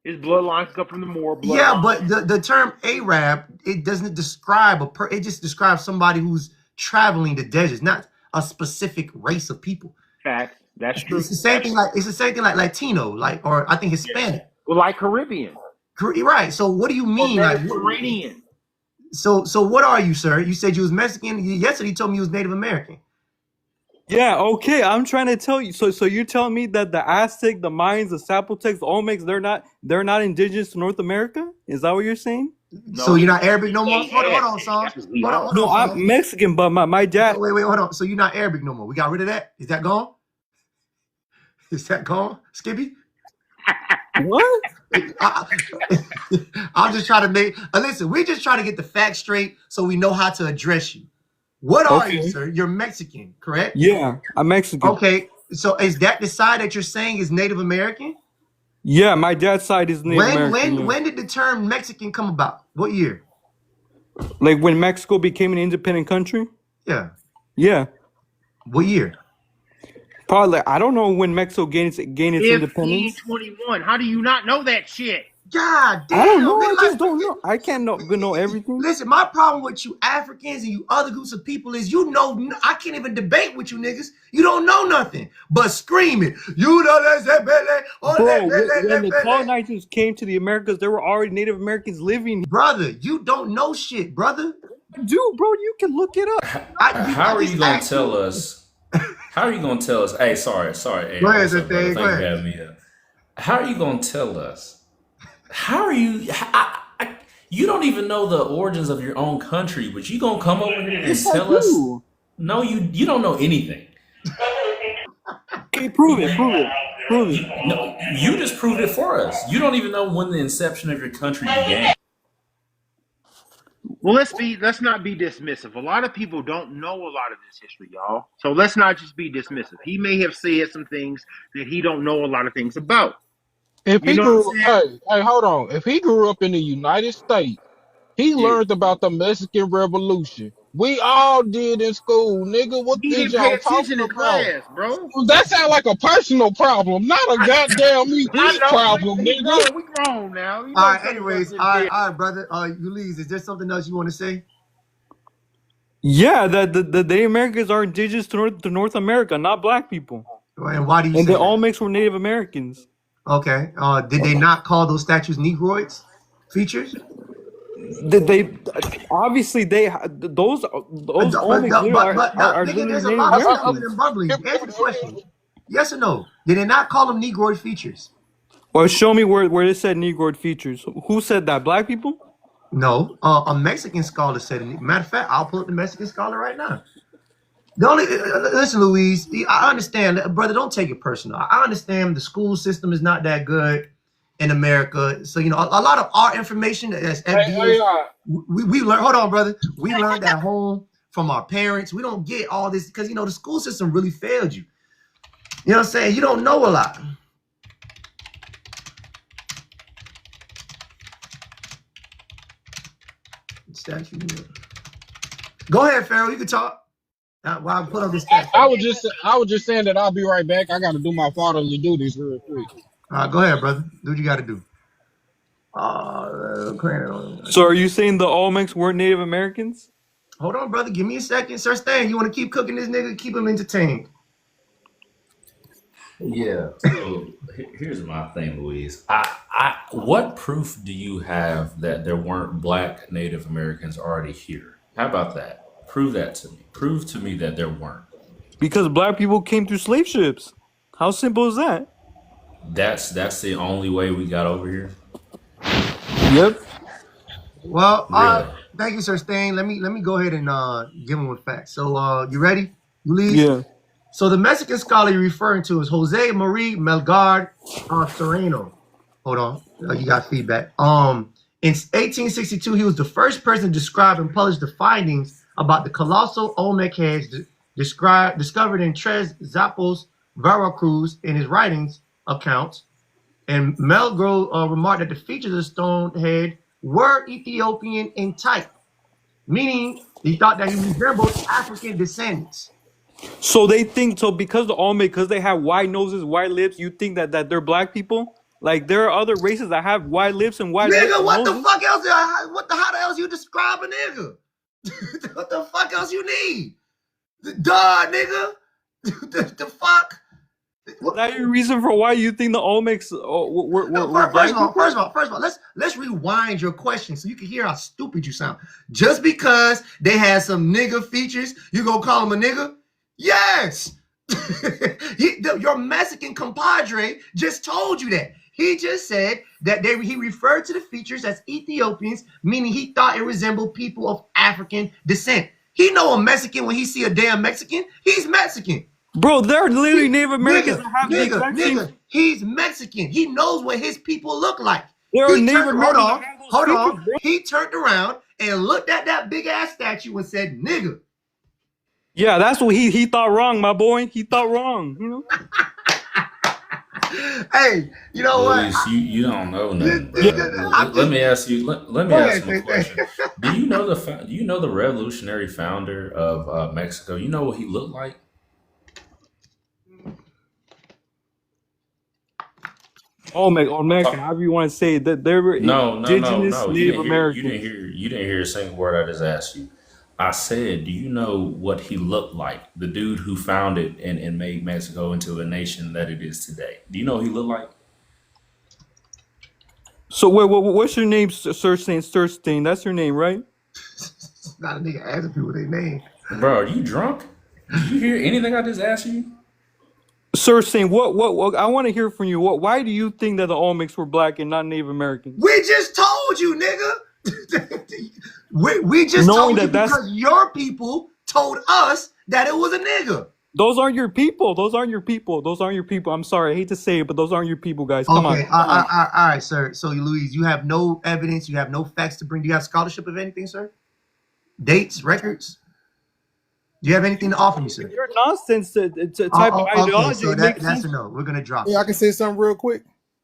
His bloodlines come from the Moor bloodline. Yeah, but the term Arab, it doesn't describe it just describes somebody who's traveling the deserts, not a specific race of people. Fact. That's true. It's the same thing like Latino, or I think Hispanic. Yeah. Well, like Caribbean. Right. So what do you mean? Mediterranean. So what are you, sir? You said you was Mexican. Yesterday you told me you was Native American. Yeah, okay. I'm trying to tell you. So you're telling me that the Aztec, the Mayans, the Zapotecs, the Olmecs, they're not indigenous to North America? Is that what you're saying? So you're not Arabic no more? Hold on, son. Hold on, No, I'm Mexican, but my dad. Wait, hold on. So you're not Arabic no more. We got rid of that? Is that gone? Is that gone, Skippy? What? I'm just trying to make. Listen, we're just trying to get the facts straight so we know how to address you. What are you, sir? You're Mexican, correct? Yeah, I'm Mexican. Okay, so is that the side that you're saying is Native American? Yeah, my dad's side is Native American. When did the term Mexican come about? What year? Like when Mexico became an independent country? Yeah. Yeah. What year? Probably, I don't know when Mexico gained its independence. 1521. How do you not know that shit? God damn. I don't know. I just don't know. I can't know everything. Listen, my problem with you Africans and you other groups of people is I can't even debate with you niggas. You don't know nothing but screaming. You know that. Bro, when the colonizers came to the Americas, there were already Native Americans living here. Brother, you don't know shit, brother. Dude, bro, you can look it up. How are you going to tell us? How are you going to tell us? Hey, sorry. Hey, go ahead, thank you for having me up. How are you going to tell us? How are you? You don't even know the origins of your own country, but you gonna come over here and tell us? No, you don't know anything. Okay, prove it. No, you just proved it for us. You don't even know when the inception of your country began. Well, let's not be dismissive. A lot of people don't know a lot of this history, y'all. So let's not just be dismissive. He may have said some things that he don't know a lot of things about. If he hey, hold on. If he grew up in the United States, he learned about the Mexican Revolution. We all did in school, nigga. What is y'all talking about? Class, bro. That sounds like a personal problem, not a goddamn me problem, nigga. We grown now. All right, anyways, all right, brother. Ulysses, is there something else you want to say? Yeah, the Americans are indigenous to North America, not black people. And why do you say they that? all mixed were Native Americans. Okay. Did they not call those statues Negroids features? They obviously those Olmecs are there's a lot of stuff in bubbling. Answer the question. Yes or no? Did they not call them Negroid features? Or show me where it said Negroid features. Who said that? Black people? No. A Mexican scholar said it. Matter of fact, I'll pull up the Mexican scholar right now. Listen, Louise, I understand, brother, don't take it personal. I understand the school system is not that good in America. So, a lot of our information that's we learn, hold on, brother. We learned at home from our parents. We don't get all this because, the school system really failed you. You know what I'm saying? You don't know a lot. Statue. Go ahead, Pharaoh. You can talk. While I put up this statue. I was just saying that I'll be right back. I got to do my fatherly duties real quick. All right, go ahead, brother. Do what you got to do. So are you saying the Olmecs weren't Native Americans? Hold on, brother. Give me a second. Sir Stan, you want to keep cooking this nigga? Keep him entertained. Yeah. So here's my thing, Louise. What proof do you have that there weren't black Native Americans already here? How about that? Prove that to me. Prove to me that there weren't. Because black people came through slave ships. How simple is that? That's the only way we got over here. Yep. Well, thank you, Sir Stain. Let me go ahead and give him with facts. So you ready? Ulysses? Yeah. So the Mexican scholar you're referring to is Jose Marie Melgar Serrano. Hold on. You got feedback. In 1862, he was the first person to describe and publish the findings about the colossal Olmec heads discovered in Tres Zappos, Veracruz in his writings accounts. And Melgar remarked that the features of the stone head were Ethiopian in type, meaning he thought that he resembled African descendants. So they think because the Olmec, because they have wide noses, wide lips, you think that they're black people? Like there are other races that have wide lips and wide nigga, what noses? The fuck else? How the hell you describe a nigga? What the fuck else you need? Duh, nigga. the fuck? Is that your reason for why you think the Olmecs were First of all, let's rewind your question so you can hear how stupid you sound. Just because they had some nigga features, you gonna call them a nigga? Yes. your Mexican compadre just told you that. He just said that he referred to the features as Ethiopians, meaning he thought it resembled people of African descent. He know a Mexican when he see a damn Mexican. He's Mexican. Bro, they're literally Native Americans that have the exact same. He's Mexican. He knows what his people look like. There are Native Americans that have those features, bro. He turned around and looked at that big ass statue and said, "Nigga." Yeah, that's what he thought wrong, my boy. He thought wrong, you know. Hey, you know Luis, what? you don't know nothing, bro. Let me ask you. Let me ask you a question. Do you know the revolutionary founder of Mexico? You know what he looked like? Oh, Mexican, however you want to say it, that they were indigenous Native Americans. You didn't hear a single word I just asked you. I said, do you know what he looked like? The dude who founded and made Mexico into a nation that it is today. Do you know what he looked like? So what's your name, Sirstein? That's your name, right? It's not a nigga asking people their name. Bro, are you drunk? Did you hear anything I just asked you? Sirstein, what I want to hear from you. Why do you think that the Olmecs were black and not Native Americans? We just told you, nigga. we just told you because your people told us that it was a nigga. Those aren't your people. I'm sorry, I hate to say it, but those aren't your people, guys. Come on. All right, sir. So, Luis, you have no evidence. You have no facts to bring. Do you have scholarship of anything, sir? Dates, records? Do you have anything to offer me, sir? Your nonsense type of ideology. So that's a no. We're gonna drop. Yeah, I can say something real quick.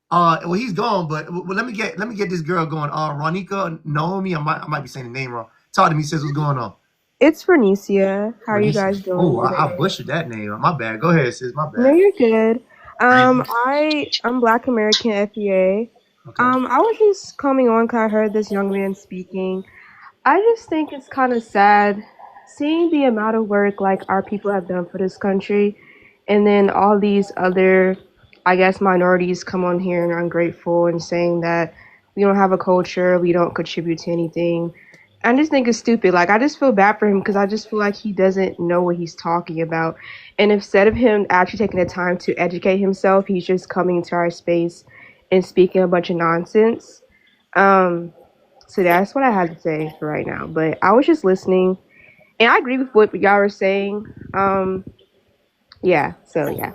Well, he's gone, but let me get this girl going. Ronika, Naomi, I might be saying the name wrong. Talk to me, sis. What's going on? It's Vernicia. How are you guys doing? Oh, I butchered that name. My bad. Go ahead, sis. My bad. No, you're good. I'm Black American FBA. Okay. I was just coming on because I heard this young man speaking. I just think it's kind of sad seeing the amount of work like our people have done for this country, and then all these other, I guess, minorities come on here and are ungrateful and saying that we don't have a culture, we don't contribute to anything. I just think it's stupid. Like, I just feel bad for him because I just feel like he doesn't know what he's talking about. And instead of him actually taking the time to educate himself, he's just coming to our space and speaking a bunch of nonsense. So that's what I had to say for right now. But I was just listening, and I agree with what y'all were saying. Yeah. Yeah,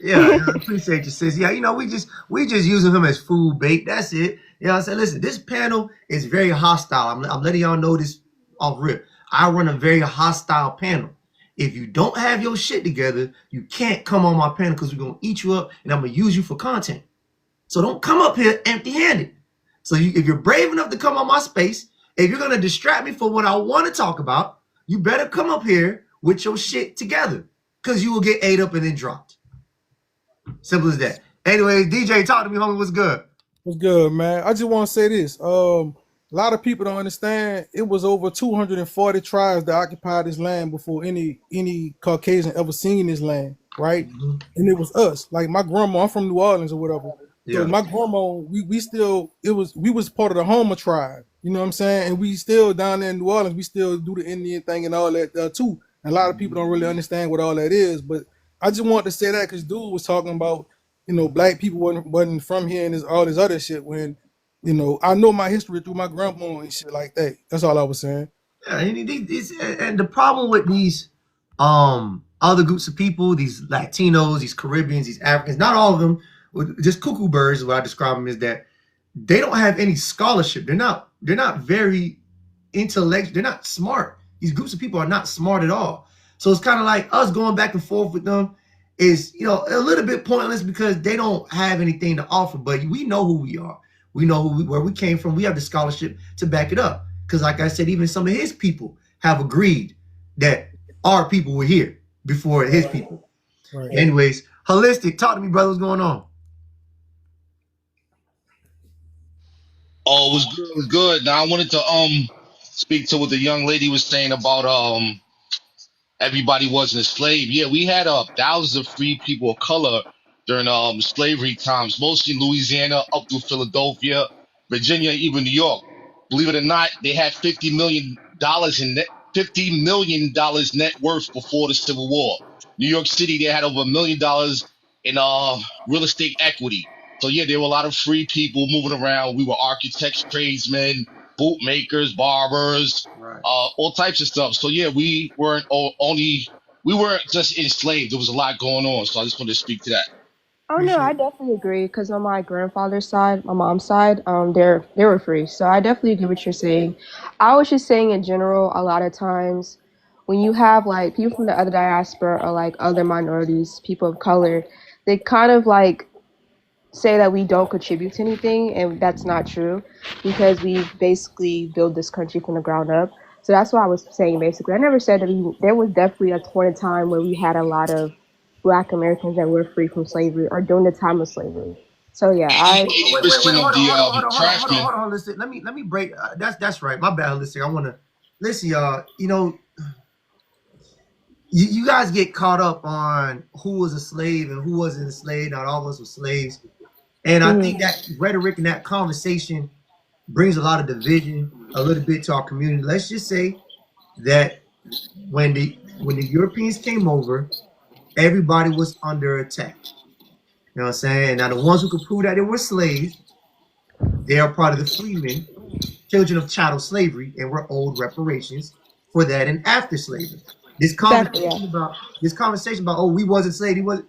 I appreciate you, sis. Yeah, we just using him as food bait. That's it. You know what I'm saying? Listen, this panel is very hostile. I'm letting y'all know this off rip. I run a very hostile panel. If you don't have your shit together, you can't come on my panel because we're going to eat you up and I'm going to use you for content. So don't come up here empty-handed. So if you're brave enough to come on my space, if you're going to distract me for what I want to talk about, you better come up here with your shit together because you will get ate up and then dropped. Simple as that. Anyways, DJ, talk to me, homie. What's good? What's good, man? I just want to say this. A lot of people don't understand. It was over 240 tribes that occupied this land before any Caucasian ever seen this land, right? Mm-hmm. And it was us. Like my grandma, I'm from New Orleans or whatever. Yeah. So my grandma, we was part of the Homer tribe. You know what I'm saying? And we still down there in New Orleans, we still do the Indian thing and all that too. And a lot of people don't really understand what all that is. But I just wanted to say that because dude was talking about, black people wasn't from here and all this other shit when, I know my history through my grandma and shit like that. That's all I was saying. Yeah, and the problem with these other groups of people, these Latinos, these Caribbeans, these Africans, not all of them, just cuckoo birds is what I describe them, is that they don't have any scholarship. They're not very intellectual. They're not smart. These groups of people are not smart at all. So it's kind of like us going back and forth with them is, a little bit pointless because they don't have anything to offer. But we know who we are. We know where we came from. We have the scholarship to back it up. Because like I said, even some of his people have agreed that our people were here before his people. Right. Anyways, Holistic, talk to me, brother. What's going on? Oh, it was good. Now I wanted to speak to what the young lady was saying about everybody wasn't a slave. Yeah, we had thousands of free people of color during slavery times, mostly in Louisiana, up through Philadelphia, Virginia, even New York. Believe it or not, they had $50 million net worth before the Civil War. New York City, they had over $1 million in real estate equity. So yeah, there were a lot of free people moving around. We were architects, tradesmen, bootmakers, barbers, Right. all types of stuff. So yeah, we weren't we weren't just enslaved. There was a lot going on. So I just wanted to speak to that. Oh no, I definitely agree. Because on my grandfather's side, my mom's side, they were free. So I definitely agree what you're saying. I was just saying in general, a lot of times when you have like people from the other diaspora or like other minorities, people of color, they kind of like say that we don't contribute to anything, and that's not true because we basically built this country from the ground up. So that's what I was saying basically. I never said that there was definitely a point in time where we had a lot of Black Americans that were free from slavery or during the time of slavery. So yeah, I 80% of the craftsmen. Hold on. Listen, let me break. That's right. My bad. Listen, I want to listen, y'all. You know, you guys get caught up on who was a slave and who wasn't a slave. Not all of us were slaves, and I think that rhetoric and that conversation brings a lot of division a little bit to our community. Let's just say that when the Europeans came over, everybody was under attack. You know what I'm saying? Now the ones who could prove that they were slaves, they are part of the freedmen, children of chattel slavery, and were owed reparations for that and after slavery. This conversation about oh, we wasn't slaves, he wasn't.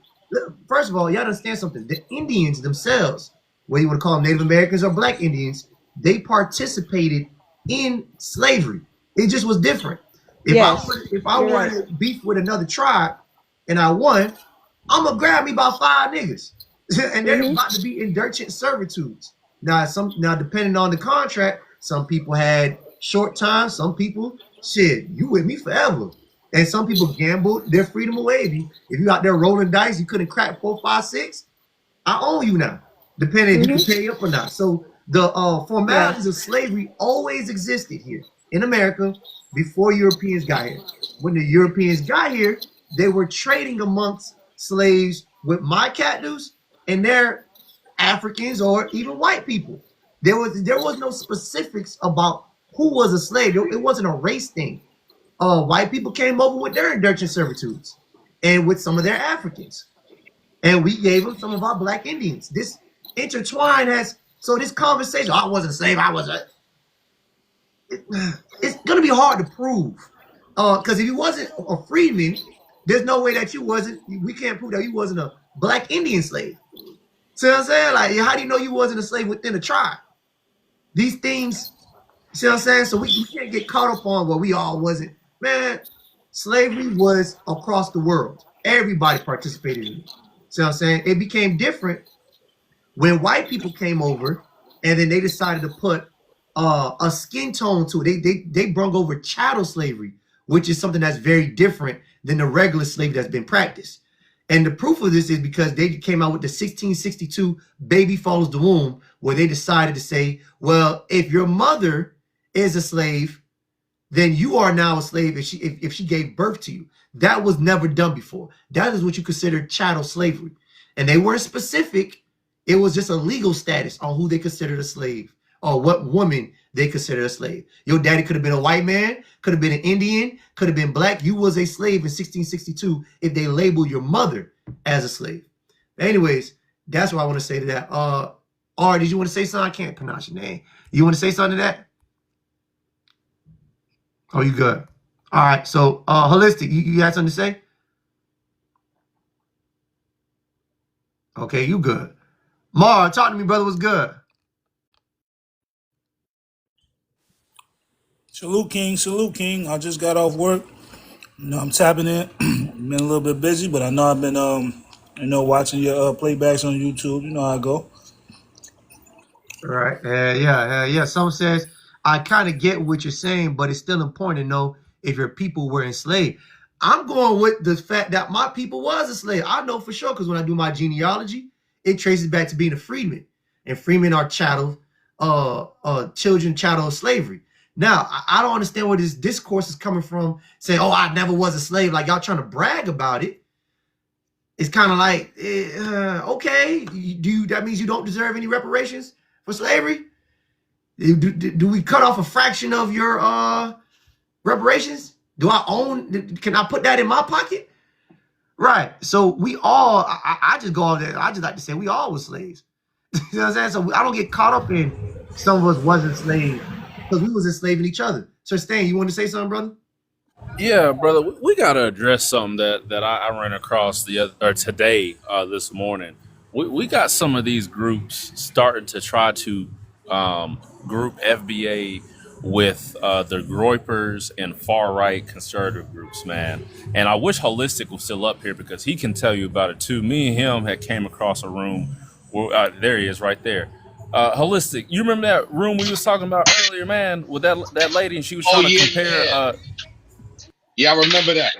First of all, you gotta understand something. The Indians themselves, whether you want to call them Native Americans or Black Indians, they participated in slavery. It just was different. If I wanted to beef with another tribe and I won, I'm gonna grab me about 5 niggas, and they're about to be indentured servitudes. Now, depending on the contract, some people had short time. Some people, shit, you with me forever. And some people gambled their freedom away. If you out there rolling dice, you couldn't crack 4, 5, 6. I own you now, depending if you can pay up or not. So the formalities of slavery always existed here in America before Europeans got here. When the Europeans got here, they were trading amongst slaves with my catdues and their Africans or even white people. There was no specifics about who was a slave. It wasn't a race thing. White people came over with their indentured servitudes and with some of their Africans, and we gave them some of our Black Indians. This intertwine has so this conversation. I wasn't a slave. It's gonna be hard to prove because if you wasn't a freedman, there's no way that you wasn't. We can't prove that you wasn't a Black Indian slave. See what I'm saying? Like, how do you know you wasn't a slave within a tribe? These things, see what I'm saying? So we can't get caught up on what we all wasn't. Man, slavery was across the world. Everybody participated in it. See what I'm saying? It became different when white people came over and then they decided to put a skin tone to it. They brought over chattel slavery, which is something that's very different than the regular slavery that's been practiced. And the proof of this is because they came out with the 1662 Baby Follows the Womb, where they decided to say, well, if your mother is a slave, then you are now a slave if she gave birth to you. That was never done before. That is what you consider chattel slavery. And they weren't specific. It was just a legal status on who they considered a slave or what woman they considered a slave. Your daddy could have been a white man, could have been an Indian, could have been Black. You was a slave in 1662 if they labeled your mother as a slave. Anyways, that's what I want to say to that. Ari, did you want to say something? I can't pronounce your name. You want to say something to that? Oh, you good. All right. So, Holistic, you had something to say? Okay, you good. Mar, talk to me, brother. What's good? Salute, King. Salute, King. I just got off work. You know, I'm tapping in. Been a little bit busy, but I know I've been, watching your playbacks on YouTube. You know how I go. Right. Yeah. Some says, I kind of get what you're saying, but it's still important to know if your people were enslaved. I'm going with the fact that my people was a slave. I know for sure because when I do my genealogy, it traces back to being a freedman. And freedmen are chattel, children chattel of slavery. Now, I don't understand where this discourse is coming from, saying, oh, I never was a slave. Like, y'all trying to brag about it. It's kind of like, okay, that means you don't deserve any reparations for slavery? Do we cut off a fraction of your reparations? Can I put that in my pocket? Right. So we all, I just go on there. I just like to say we all were slaves. You know what I'm saying? So I don't get caught up in some of us wasn't slaves because we was enslaving each other. So Stan, you want to say something, brother? Yeah, brother, we gotta address something that I ran across today, this morning. We got some of these groups starting to try to group FBA with the Groypers and far right conservative groups, man. And I wish Holistic was still up here because he can tell you about it too. Me and him had came across a room where there he is, right there. Holistic, you remember that room we was talking about earlier, man, with that lady, and she was Oh trying to yeah, compare. yeah, I remember that.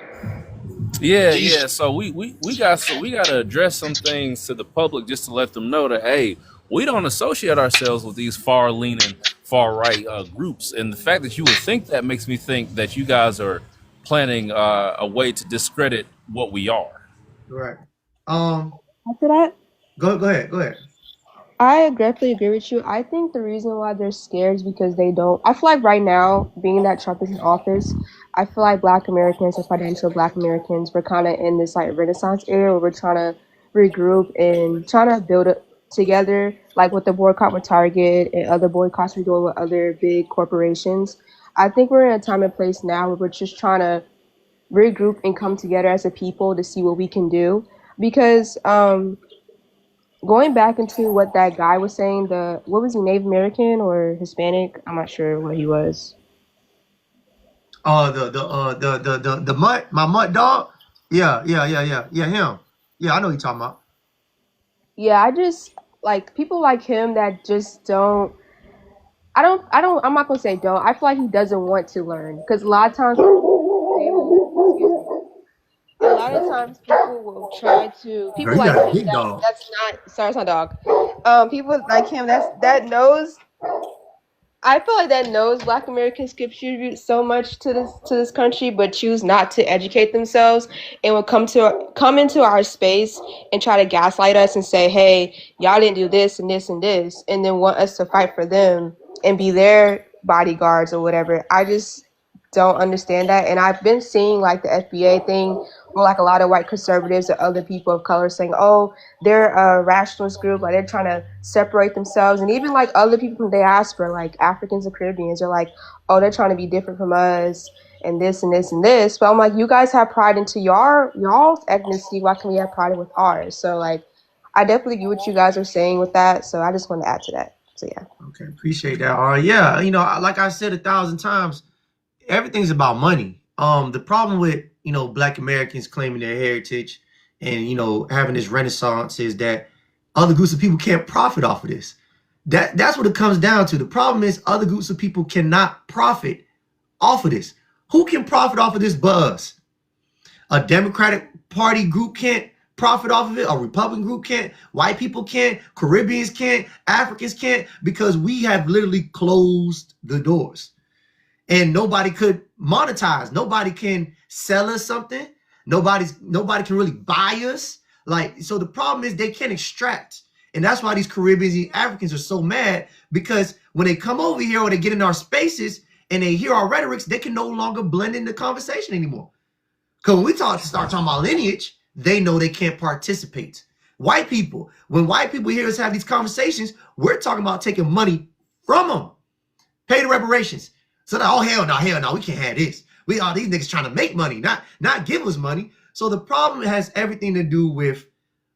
Yeah. So we got to address some things to the public just to let them know that, hey, we don't associate ourselves with these far leaning, far right groups. And the fact that you would think that makes me think that you guys are planning a way to discredit what we are. Right. After that, Go ahead. I definitely agree with you. I think the reason why they're scared is because they don't. I feel like right now, being that Trump is in office, I feel like Black Americans or financial Black Americans, we're kind of in this like Renaissance era where we're trying to regroup and trying to build it together, like with the boycott with Target and other boycotts we're doing with other big corporations. I think we're in a time and place now where we're just trying to regroup and come together as a people to see what we can do. Because going back into what that guy was saying, what was he, Native American or Hispanic? I'm not sure what he was. The mutt, my mutt dog. Yeah, him. Yeah, I know what you're talking about. Yeah, I just like people like him that just don't. I'm not gonna say don't. I feel like he doesn't want to learn because a lot of times, people will try to. Girl, People you like got a him big dog. that's not. Sorry, it's my dog. People like him that knows. I feel like that knows Black Americans contribute so much to this country, but choose not to educate themselves and will come into our space and try to gaslight us and say, "Hey, y'all didn't do this and this and this," and then want us to fight for them and be their bodyguards or whatever. I just don't understand that, and I've been seeing like the FBA thing, or like a lot of white conservatives or other people of color saying, "Oh, they're a rationalist group, like they're trying to separate themselves," and even like other people from diaspora, like Africans and Caribbeans, are like, "Oh, they're trying to be different from us and this and this and this." But I'm like, you guys have pride into y'all's ethnicity. Why can't we have pride with ours? So like, I definitely agree what you guys are saying with that. So I just want to add to that. So yeah. Okay, appreciate that. Yeah, like I said 1,000 times, everything's about money. The problem with Black Americans claiming their heritage and having this renaissance is that other groups of people can't profit off of this. That's what it comes down to. The problem is other groups of people cannot profit off of this. Who can profit off of this but us? A Democratic Party group can't profit off of it. A Republican group can't. White people can't. Caribbeans can't. Africans can't, because we have literally closed the doors. And nobody could monetize. Nobody can sell us something. Nobody can really buy us. So the problem is they can't extract. And that's why these Caribbeans and Africans are so mad, because when they come over here or they get in our spaces and they hear our rhetorics, they can no longer blend in the conversation anymore. Because when we start talking about lineage, they know they can't participate. White people, when white people hear us have these conversations, we're talking about taking money from them. Pay the reparations. So that, oh, hell no, we can't have this. These niggas trying to make money, not give us money. So the problem has everything to do with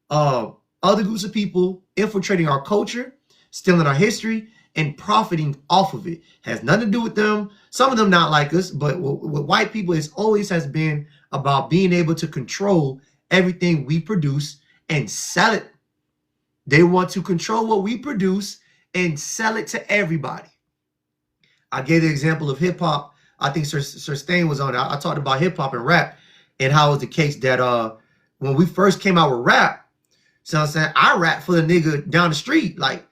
other groups of people infiltrating our culture, stealing our history, and profiting off of it. Has nothing to do with them. Some of them not like us, but with white people, it always has been about being able to control everything we produce and sell it. They want to control what we produce and sell it to everybody. I gave the example of hip hop. I think Sir Stain was on it. I talked about hip hop and rap and how it was the case that when we first came out with rap, so I'm saying I rap for the nigga down the street. Like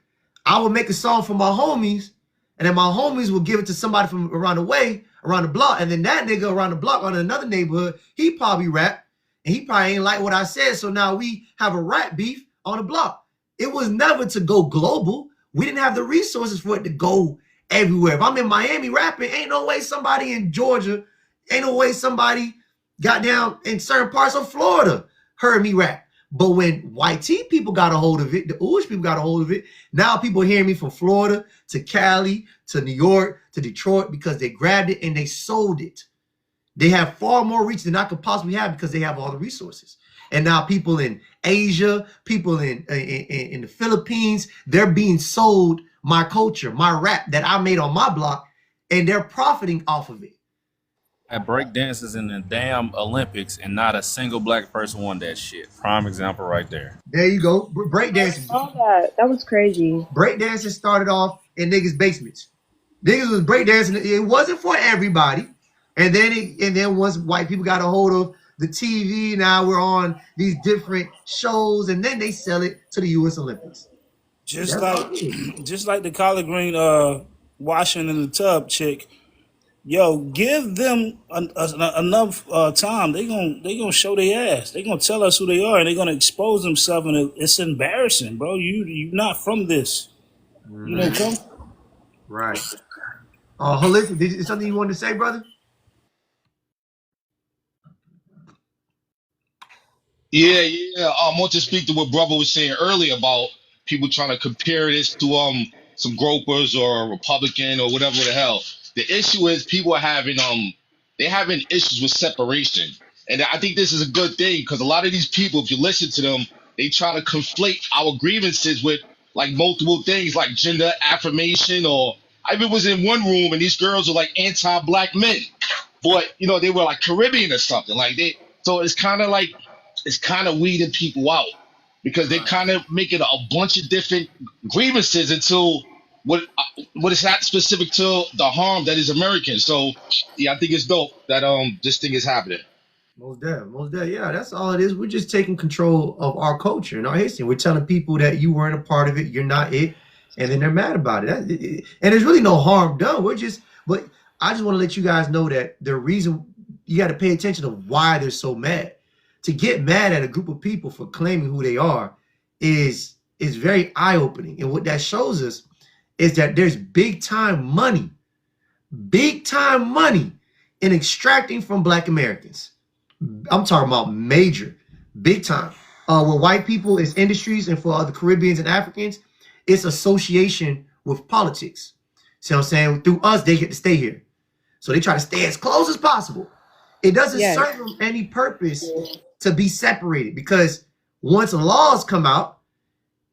I would make a song for my homies, and then my homies would give it to somebody from around the block, and then that nigga around the block on another neighborhood, he probably rap, and he probably ain't like what I said. So now we have a rap beef on the block. It was never to go global. We didn't have the resources for it to go everywhere. If I'm in Miami rapping, ain't no way somebody in Georgia, ain't no way somebody got down in certain parts of Florida heard me rap. But when YT people got a hold of it, the Uish people got a hold of it, now people hearing me from Florida to Cali to New York to Detroit because they grabbed it and they sold it. They have far more reach than I could possibly have because they have all the resources. And now people in Asia, people in the Philippines, they're being sold my culture, my rap that I made on my block, and they're profiting off of it. At break dances in the damn Olympics, and not a single black person won that shit. Prime example right there. There you go. Breakdancing. Oh, that was crazy. Breakdancing started off in niggas' basements. Niggas was breakdancing. It wasn't for everybody. And then once white people got a hold of the TV, now we're on these different shows, and then they sell it to the U.S. Olympics. Just like the collard green washing in the tub chick. Yo, give them enough time. They gonna show their ass. They gonna tell us who they are, and they gonna expose themselves. And it's embarrassing, bro. You not from this. You know, come. Right. Holistic. Is something you wanted to say, brother? Yeah. I want to speak to what brother was saying earlier about people trying to compare this to some gropers or a Republican or whatever the hell. The issue is people are having they having issues with separation, and I think this is a good thing because a lot of these people, if you listen to them, they try to conflate our grievances with like multiple things like gender affirmation, or I even was in one room and these girls were like anti-black men, but you know they were like Caribbean or something like they. So it's kind of weeding people out because they kind of make it a bunch of different grievances until what is not specific to the harm that is American. So yeah, I think it's dope that this thing is happening. Most definitely. Yeah, that's all it is. We're just taking control of our culture and our history. We're telling people that you weren't a part of it, you're not it, and then they're mad about it. And there's really no harm done. But I just want to let you guys know that the reason you got to pay attention to why they're so mad. To get mad at a group of people for claiming who they are is very eye-opening. And what that shows us is that there's big time money in extracting from Black Americans. I'm talking about major, big time. With white people, it's industries, and for other Caribbeans and Africans, it's association with politics. See what I'm saying? Through us, they get to stay here. So they try to stay as close as possible. It doesn't serve them any purpose to be separated, because once laws come out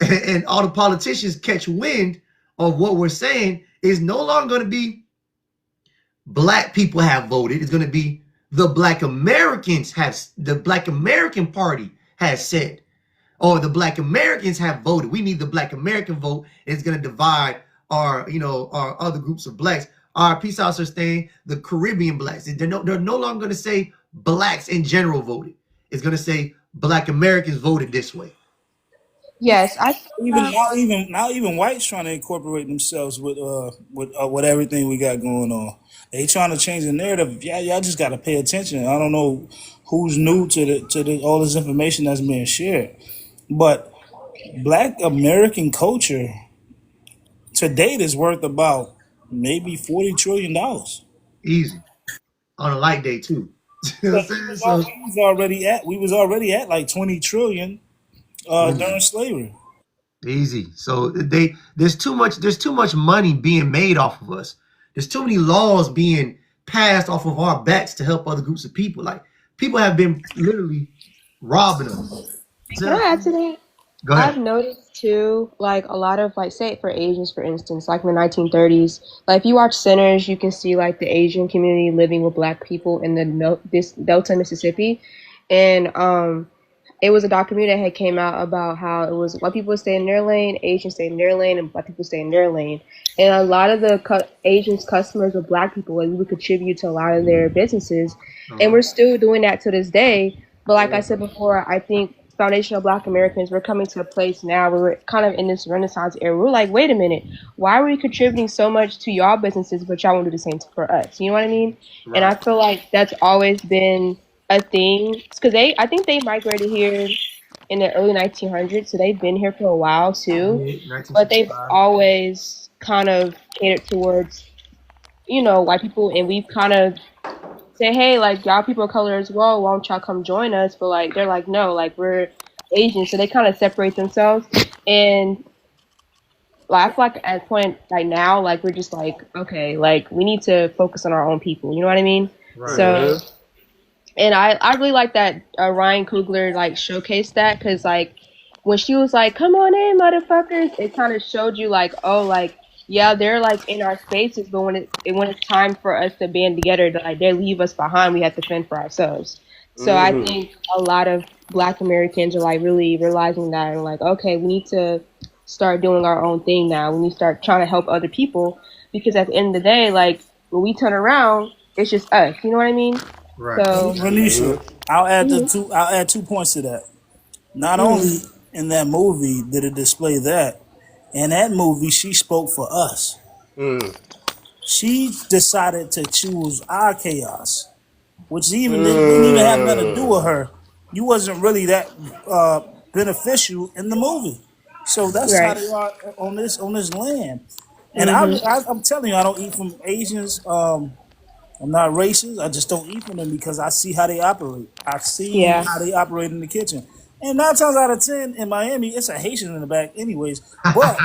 and all the politicians catch wind of what we're saying, it's no longer going to be Black people have voted. It's going to be the Black American Party has said, or the Black Americans have voted. We need the Black American vote. It's going to divide our other groups of Blacks. Our peace out sustain the Caribbean Blacks. They're no longer going to say Blacks in general voted. It's going to say Black Americans voted this way. Yes, Not even whites trying to incorporate themselves with everything we got going on. They trying to change the narrative. Yeah, y'all just got to pay attention. I don't know who's new to all this information that's being shared, but Black American culture to date is worth about maybe $40 trillion. Easy. On a light day too. You know what I'm saying? We was already at like 20 trillion during slavery. Easy. So there's too much money being made off of us. There's too many laws being passed off of our backs to help other groups of people. Like, people have been literally robbing us. Can I add to that? Go ahead. I've noticed too, like a lot of, like, say for Asians, for instance, like in the 1930s, like if you watch Sinners, you can see like the Asian community living with Black people in this Delta, Mississippi, and it was a documentary that had came out about how it was white people stay in their lane, Asians stay in their lane, and Black people stay in their lane. And a lot of the Asians customers were Black people, and we would contribute to a lot of their businesses, and we're still doing that to this day. But like I said before, I think foundational Black Americans, we're coming to a place now where we're kind of in this Renaissance era. We're like, wait a minute, why are we contributing so much to y'all businesses, but y'all won't do the same for us? You know what I mean? Right. And I feel like that's always been a thing, because I think they migrated here in the early 1900s, so they've been here for a while too. But they've always kind of catered towards, white people, and we've kind of say, hey, like y'all people of color as well, why don't y'all come join us? But like they're like, no, like we're Asian, so they kind of separate themselves. And like I feel like at a point like now, like we're just like, okay, like we need to focus on our own people. You know what I mean? Right. So, and I really like that Ryan Coogler like showcased that, because like when she was like, "Come on in, motherfuckers," it kind of showed you like, oh, like yeah, they're like in our spaces, but when it's time for us to band together, like they leave us behind, we have to fend for ourselves. So I think a lot of Black Americans are like really realizing that and like, okay, we need to start doing our own thing now. We need to start trying to help other people, because at the end of the day, like when we turn around, it's just us. You know what I mean? Right. So Renisha, I'll add 2 points to that. Not only in that movie did it display that, in that movie she spoke for us. She decided to choose our chaos, which even didn't even have nothing to do with her. You wasn't really that beneficial in the movie. So that's how right. they are on this land. And I'm telling you, I don't eat from Asians. I'm not racist. I just don't eat from them because I see how they operate. I've seen Yeah. how they operate in the kitchen. And 9 times out of 10 in Miami, it's a Haitian in the back, anyways. But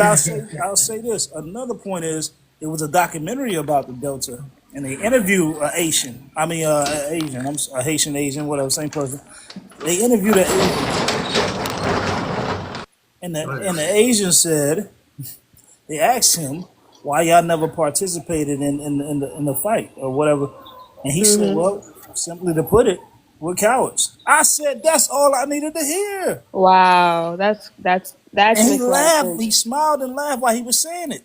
I'll say this. Another point is it was a documentary about the Delta, and they interviewed a Asian. Asian. I'm a Haitian Asian, whatever, same person. They interviewed an Asian, and the Asian said they asked him why y'all never participated in the fight or whatever, and he said, well, simply to put it, we're cowards. I said that's all I needed to hear. Wow, that And he makes a lot of laughed. sense. He smiled and laughed while he was saying it.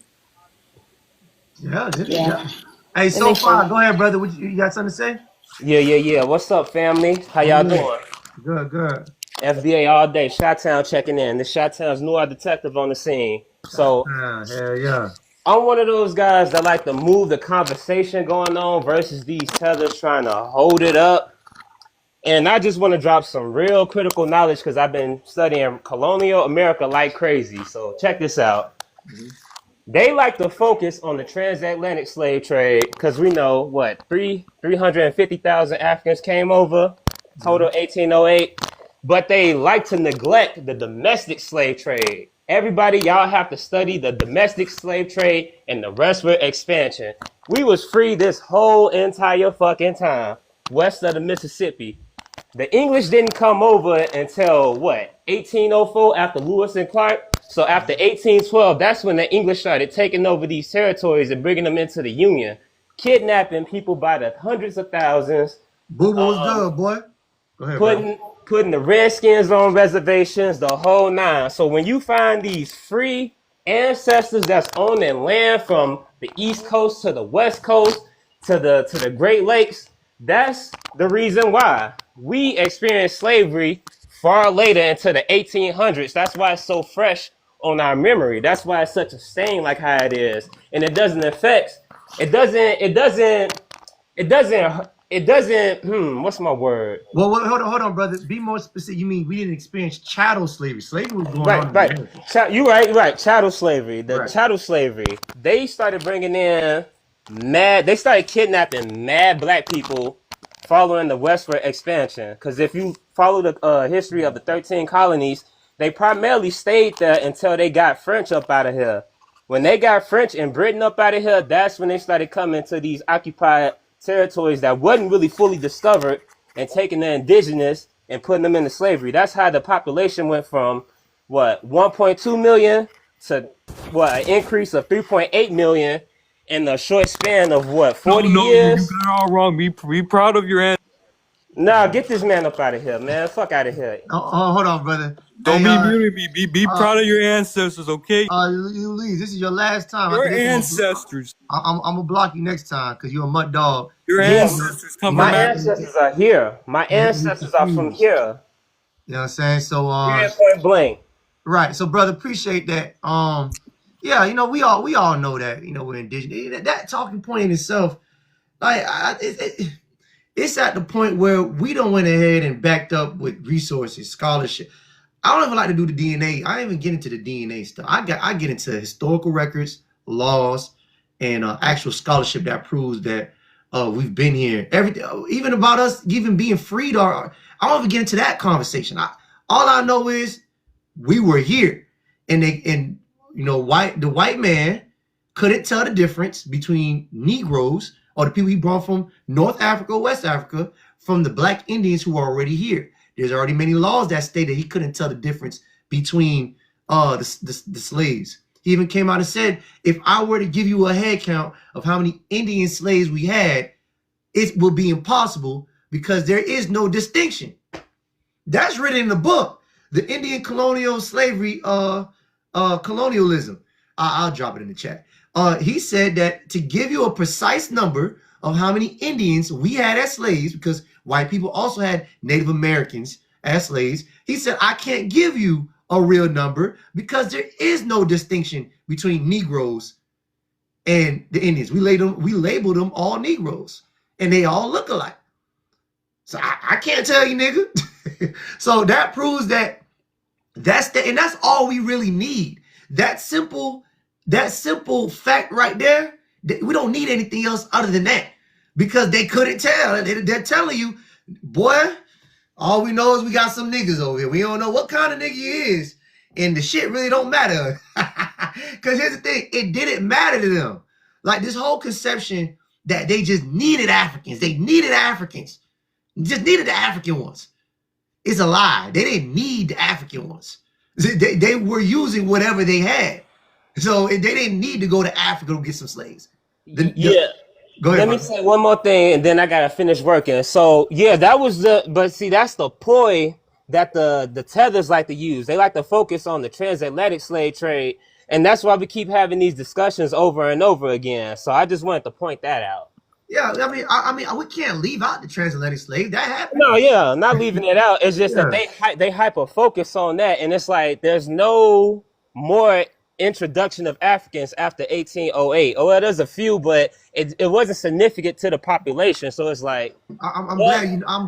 Yeah. Hey, so far, go ahead, brother. You got something to say? Yeah. What's up, family? How y'all doing? Good. FBA all day. Chi-Town checking in. This Chi-Town's new detective on the scene. So Hell yeah. I'm one of those guys that like to move the conversation going on versus these tethers trying to hold it up. And I just want to drop some real critical knowledge because I've been studying colonial America like crazy. So check this out. They like to focus on the transatlantic slave trade because we know what 350,000 Africans came over, total 1808. But they like to neglect the domestic slave trade. Everybody, y'all have to study the domestic slave trade and the westward expansion. We was free this whole entire fucking time west of the Mississippi. The English didn't come over until what 1804 after Lewis and Clark. So after 1812, that's when the English started taking over these territories and bringing them into the Union, kidnapping people by the hundreds of thousands. Boo Boo was good, boy. Go ahead, bro. Putting the Redskins on reservations, the whole nine. So when you find these free ancestors that's owning land from the East Coast to the West Coast to the Great Lakes, that's the reason why we experienced slavery far later into the 1800s. That's why it's so fresh on our memory. That's why it's such a stain like how it is. And it doesn't affect, it doesn't, what's my word? Well, hold on, brother. Be more specific. You mean we didn't experience chattel slavery? Slavery was going on. Right. You're right. Chattel slavery. Chattel slavery. They started bringing in they started kidnapping mad black people following the westward expansion. Because if you follow the history of the 13 colonies, they primarily stayed there until they got French up out of here. When they got French and Britain up out of here, that's when they started coming to these occupied territories that wasn't really fully discovered and taking the indigenous and putting them into slavery. That's how the population went from 1.2 million to an increase of 3.8 million in a short span of 40 years. You got it all wrong. Be proud of your answer. Nah, get this man up out of here, man. Fuck out of here. Hold on, brother. Don't be proud of your ancestors, okay? You leave. This is your last time. Your ancestors. I'm gonna block you next time because you're a mud dog. Your ancestors come from. My ancestors are here. My ancestors are from here. You know what I'm saying? So point blank. Right. So brother, appreciate that. Yeah, you know, we all know that, you know, we're indigenous. That talking point in itself, like it's at the point where we don't went ahead and backed up with resources, scholarship. I don't even like to do the DNA. I don't even get into the DNA stuff. I get into historical records, laws, and actual scholarship that proves that we've been here. Everything, even about us even being freed. Or I don't even get into that conversation. All I know is we were here, and the white man couldn't tell the difference between Negroes or the people he brought from North Africa or West Africa from the black Indians who were already here. There's already many laws that state that he couldn't tell the difference between the slaves. He even came out and said, if I were to give you a head count of how many Indian slaves we had, it would be impossible because there is no distinction. That's written in the book, the Indian colonial slavery, colonialism. I'll drop it in the chat. He said that to give you a precise number of how many Indians we had as slaves, because white people also had Native Americans as slaves, he said, I can't give you a real number because there is no distinction between Negroes and the Indians. We labeled them all Negroes, and they all look alike. So I can't tell you, nigga. So that proves that and that's all we really need. That simple fact right there. We don't need anything else other than that, because they couldn't tell. They're telling you, boy, all we know is we got some niggas over here. We don't know what kind of nigga he is, and the shit really don't matter. Because here's the thing, it didn't matter to them. Like this whole conception that they just needed Africans. They needed Africans. Just needed the African ones. It's a lie. They didn't need the African ones. They were using whatever they had. So they didn't need to go to Africa to get some slaves. Go ahead. Let me say one more thing, and then I gotta finish working. So yeah, that was but see, that's the ploy that the tethers like to use. They like to focus on the transatlantic slave trade, and that's why we keep having these discussions over and over again. So I just wanted to point that out. Yeah, I mean, we can't leave out the transatlantic slave. That happened. No, yeah, not leaving it out. It's just that they hyper focus on that, and it's like there's no more introduction of Africans after 1808. Oh, well, there's a few, but it wasn't significant to the population. So it's like I'm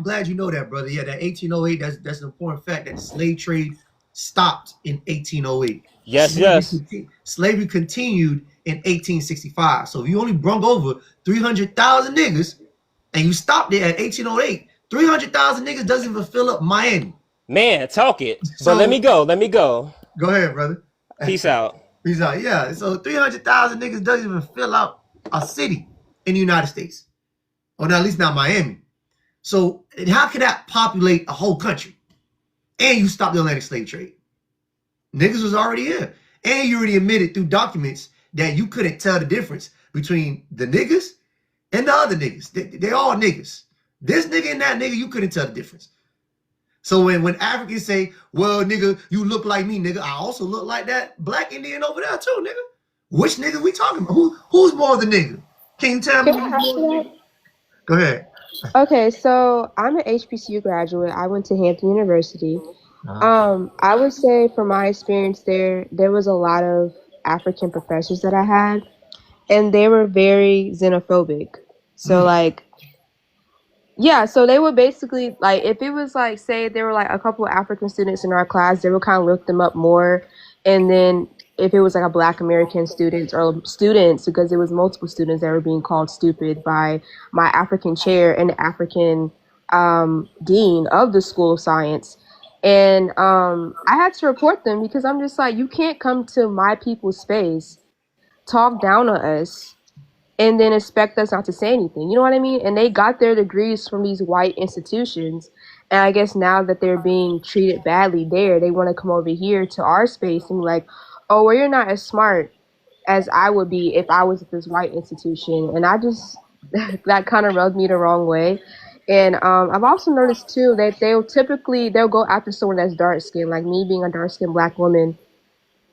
glad you know that, brother. Yeah, that 1808. That's an important fact that the slave trade stopped in 1808. Yes. Slavery continued in 1865. So if you only brung over 300,000 niggas and you stopped there at 1808, 300,000 niggas doesn't even fill up Miami. Man, talk it. So, but let me go. Go ahead, brother. Peace out. Peace out. Yeah. So 300,000 niggas doesn't even fill out a city in the United States. Or not, at least not Miami. So how could that populate a whole country? And you stop the Atlantic slave trade. Niggas was already here. And you already admitted through documents that you couldn't tell the difference between the niggas and the other niggas. They all niggas. This nigga and that nigga, you couldn't tell the difference. So when Africans say, well, nigga, you look like me, nigga, I also look like that black Indian over there too, nigga. Which nigga we talking about? Who's more the nigga? Can you tell me who's more the nigga? Go ahead. Okay, so I'm an HBCU graduate. I went to Hampton University. I would say from my experience there was a lot of African professors that I had, and they were very xenophobic. So so they would basically, like, if it was like, say there were like a couple of African students in our class, they would kind of lift them up more. And then if it was like a Black American students, because it was multiple students that were being called stupid by my African chair and the African dean of the School of Science. And I had to report them because I'm just like, you can't come to my people's space, talk down on us, and then expect us not to say anything. You know what I mean? And they got their degrees from these white institutions. And I guess now that they're being treated badly there, they want to come over here to our space and be like, oh, well, you're not as smart as I would be if I was at this white institution. And I just, that kind of rubbed me the wrong way. And I've also noticed too that they'll go after someone that's dark skinned, like me being a dark skinned Black woman.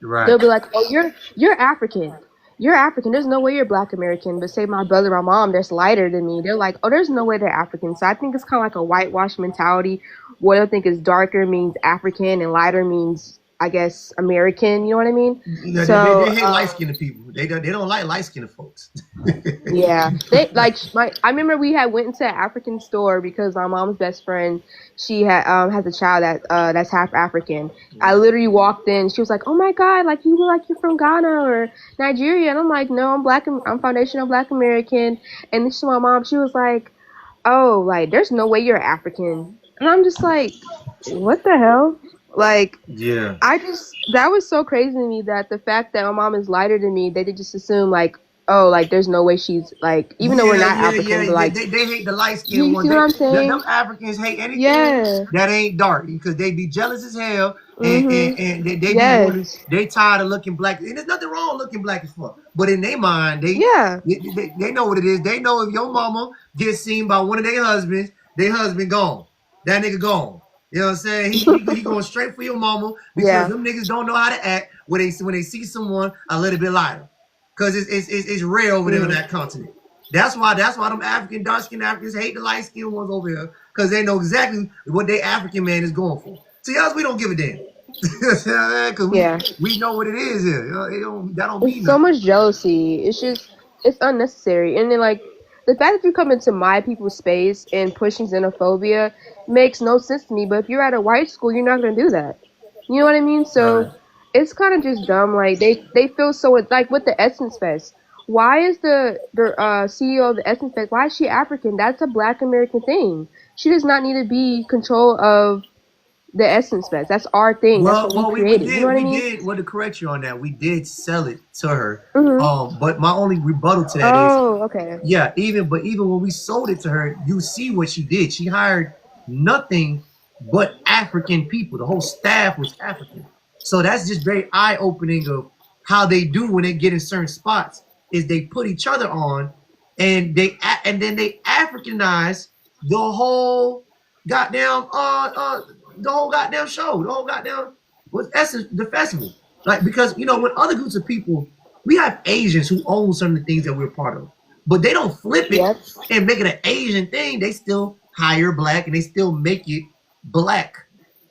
Right. They'll be like, "Oh, you're African. You're African. There's no way you're Black American." But say my brother, my mom, that's lighter than me. They're like, "Oh, there's no way they're African." So I think it's kind of like a whitewash mentality, where they think is darker means African and lighter means I guess, American. You know what I mean? Yeah, So they hate light skinned people. They don't like light skinned folks. yeah, they like I remember we had went into an African store because my mom's best friend, she had has a child that's half African. I literally walked in. She was like, "Oh my God, like you look like you're from Ghana or Nigeria," and I'm like, "No, I'm black. I'm foundational Black American." And this is my mom. She was like, "Oh, like there's no way you're African," and I'm just like, "What the hell?" Like Yeah. that was so crazy to me that the fact that my mom is lighter than me, they did just assume like, oh, like there's no way she's like, even though we're not African, but like, They hate the light skinned you ones. see what I'm saying? Them Africans hate anything Yeah. that ain't dark because they be jealous as hell Mhm. and they be wanting, Yes. they tired of looking black. And there's nothing wrong with looking black as fuck. But in their mind, Yeah. they know what it is. They know if your mama gets seen by one of their husband gone. That nigga gone. You know what I'm saying? He going straight for your mama because Yeah. them niggas don't know how to act when they see someone a little bit lighter. Cause it's rare over there on that continent. That's why them African dark skinned Africans hate the light skinned ones over here because they know exactly what their African man is going for. See us, we don't give a damn. Cause Yeah. we know what it is here. That don't mean It's so nothing. much jealousy. It's unnecessary. And then like the fact that you come into my people's space and pushing xenophobia makes no sense to me. But if you're at a white school, you're not gonna do that. You know what I mean? So it's kind of just dumb. Like they feel so like with the Essence Fest. Why is the CEO of the Essence Fest? Why is she African? That's a Black American thing. She does not need to be control of the Essence Fest. That's our thing. That's what we created. You know what I mean? Well, to correct you on that, we did sell it to her. Mm-hmm. But my only rebuttal to that is, Okay. yeah, even when we sold it to her, you see what she did. She hired nothing but African people. The whole staff was African. So that's just very eye-opening of how they do when they get in certain spots is they put each other on and then they Africanize the whole goddamn the whole goddamn show, the whole goddamn what's essence the festival. Like because when other groups of people, we have Asians who own some of the things that we're part of, but they don't flip it and make it an Asian thing. They still hire black and they still make it black,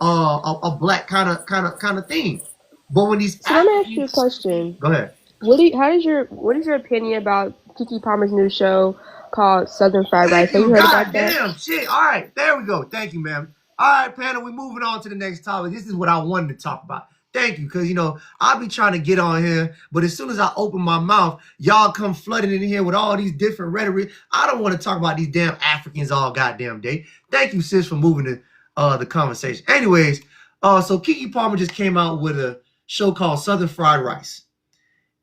a black kind of thing. But when these So let me ask you a question. Go ahead. What is your opinion about Keke Palmer's new show called Southern Fried Rice? Have you heard about that? Damn shit. All right, there we go. Thank you, ma'am. All right, panel, we're moving on to the next topic. This is what I wanted to talk about. Thank you, because I'll be trying to get on here, but as soon as I open my mouth, y'all come flooding in here with all these different rhetoric. I don't want to talk about these damn Africans all goddamn day. Thank you, sis, for moving the conversation. Anyways, so Keke Palmer just came out with a show called Southern Fried Rice.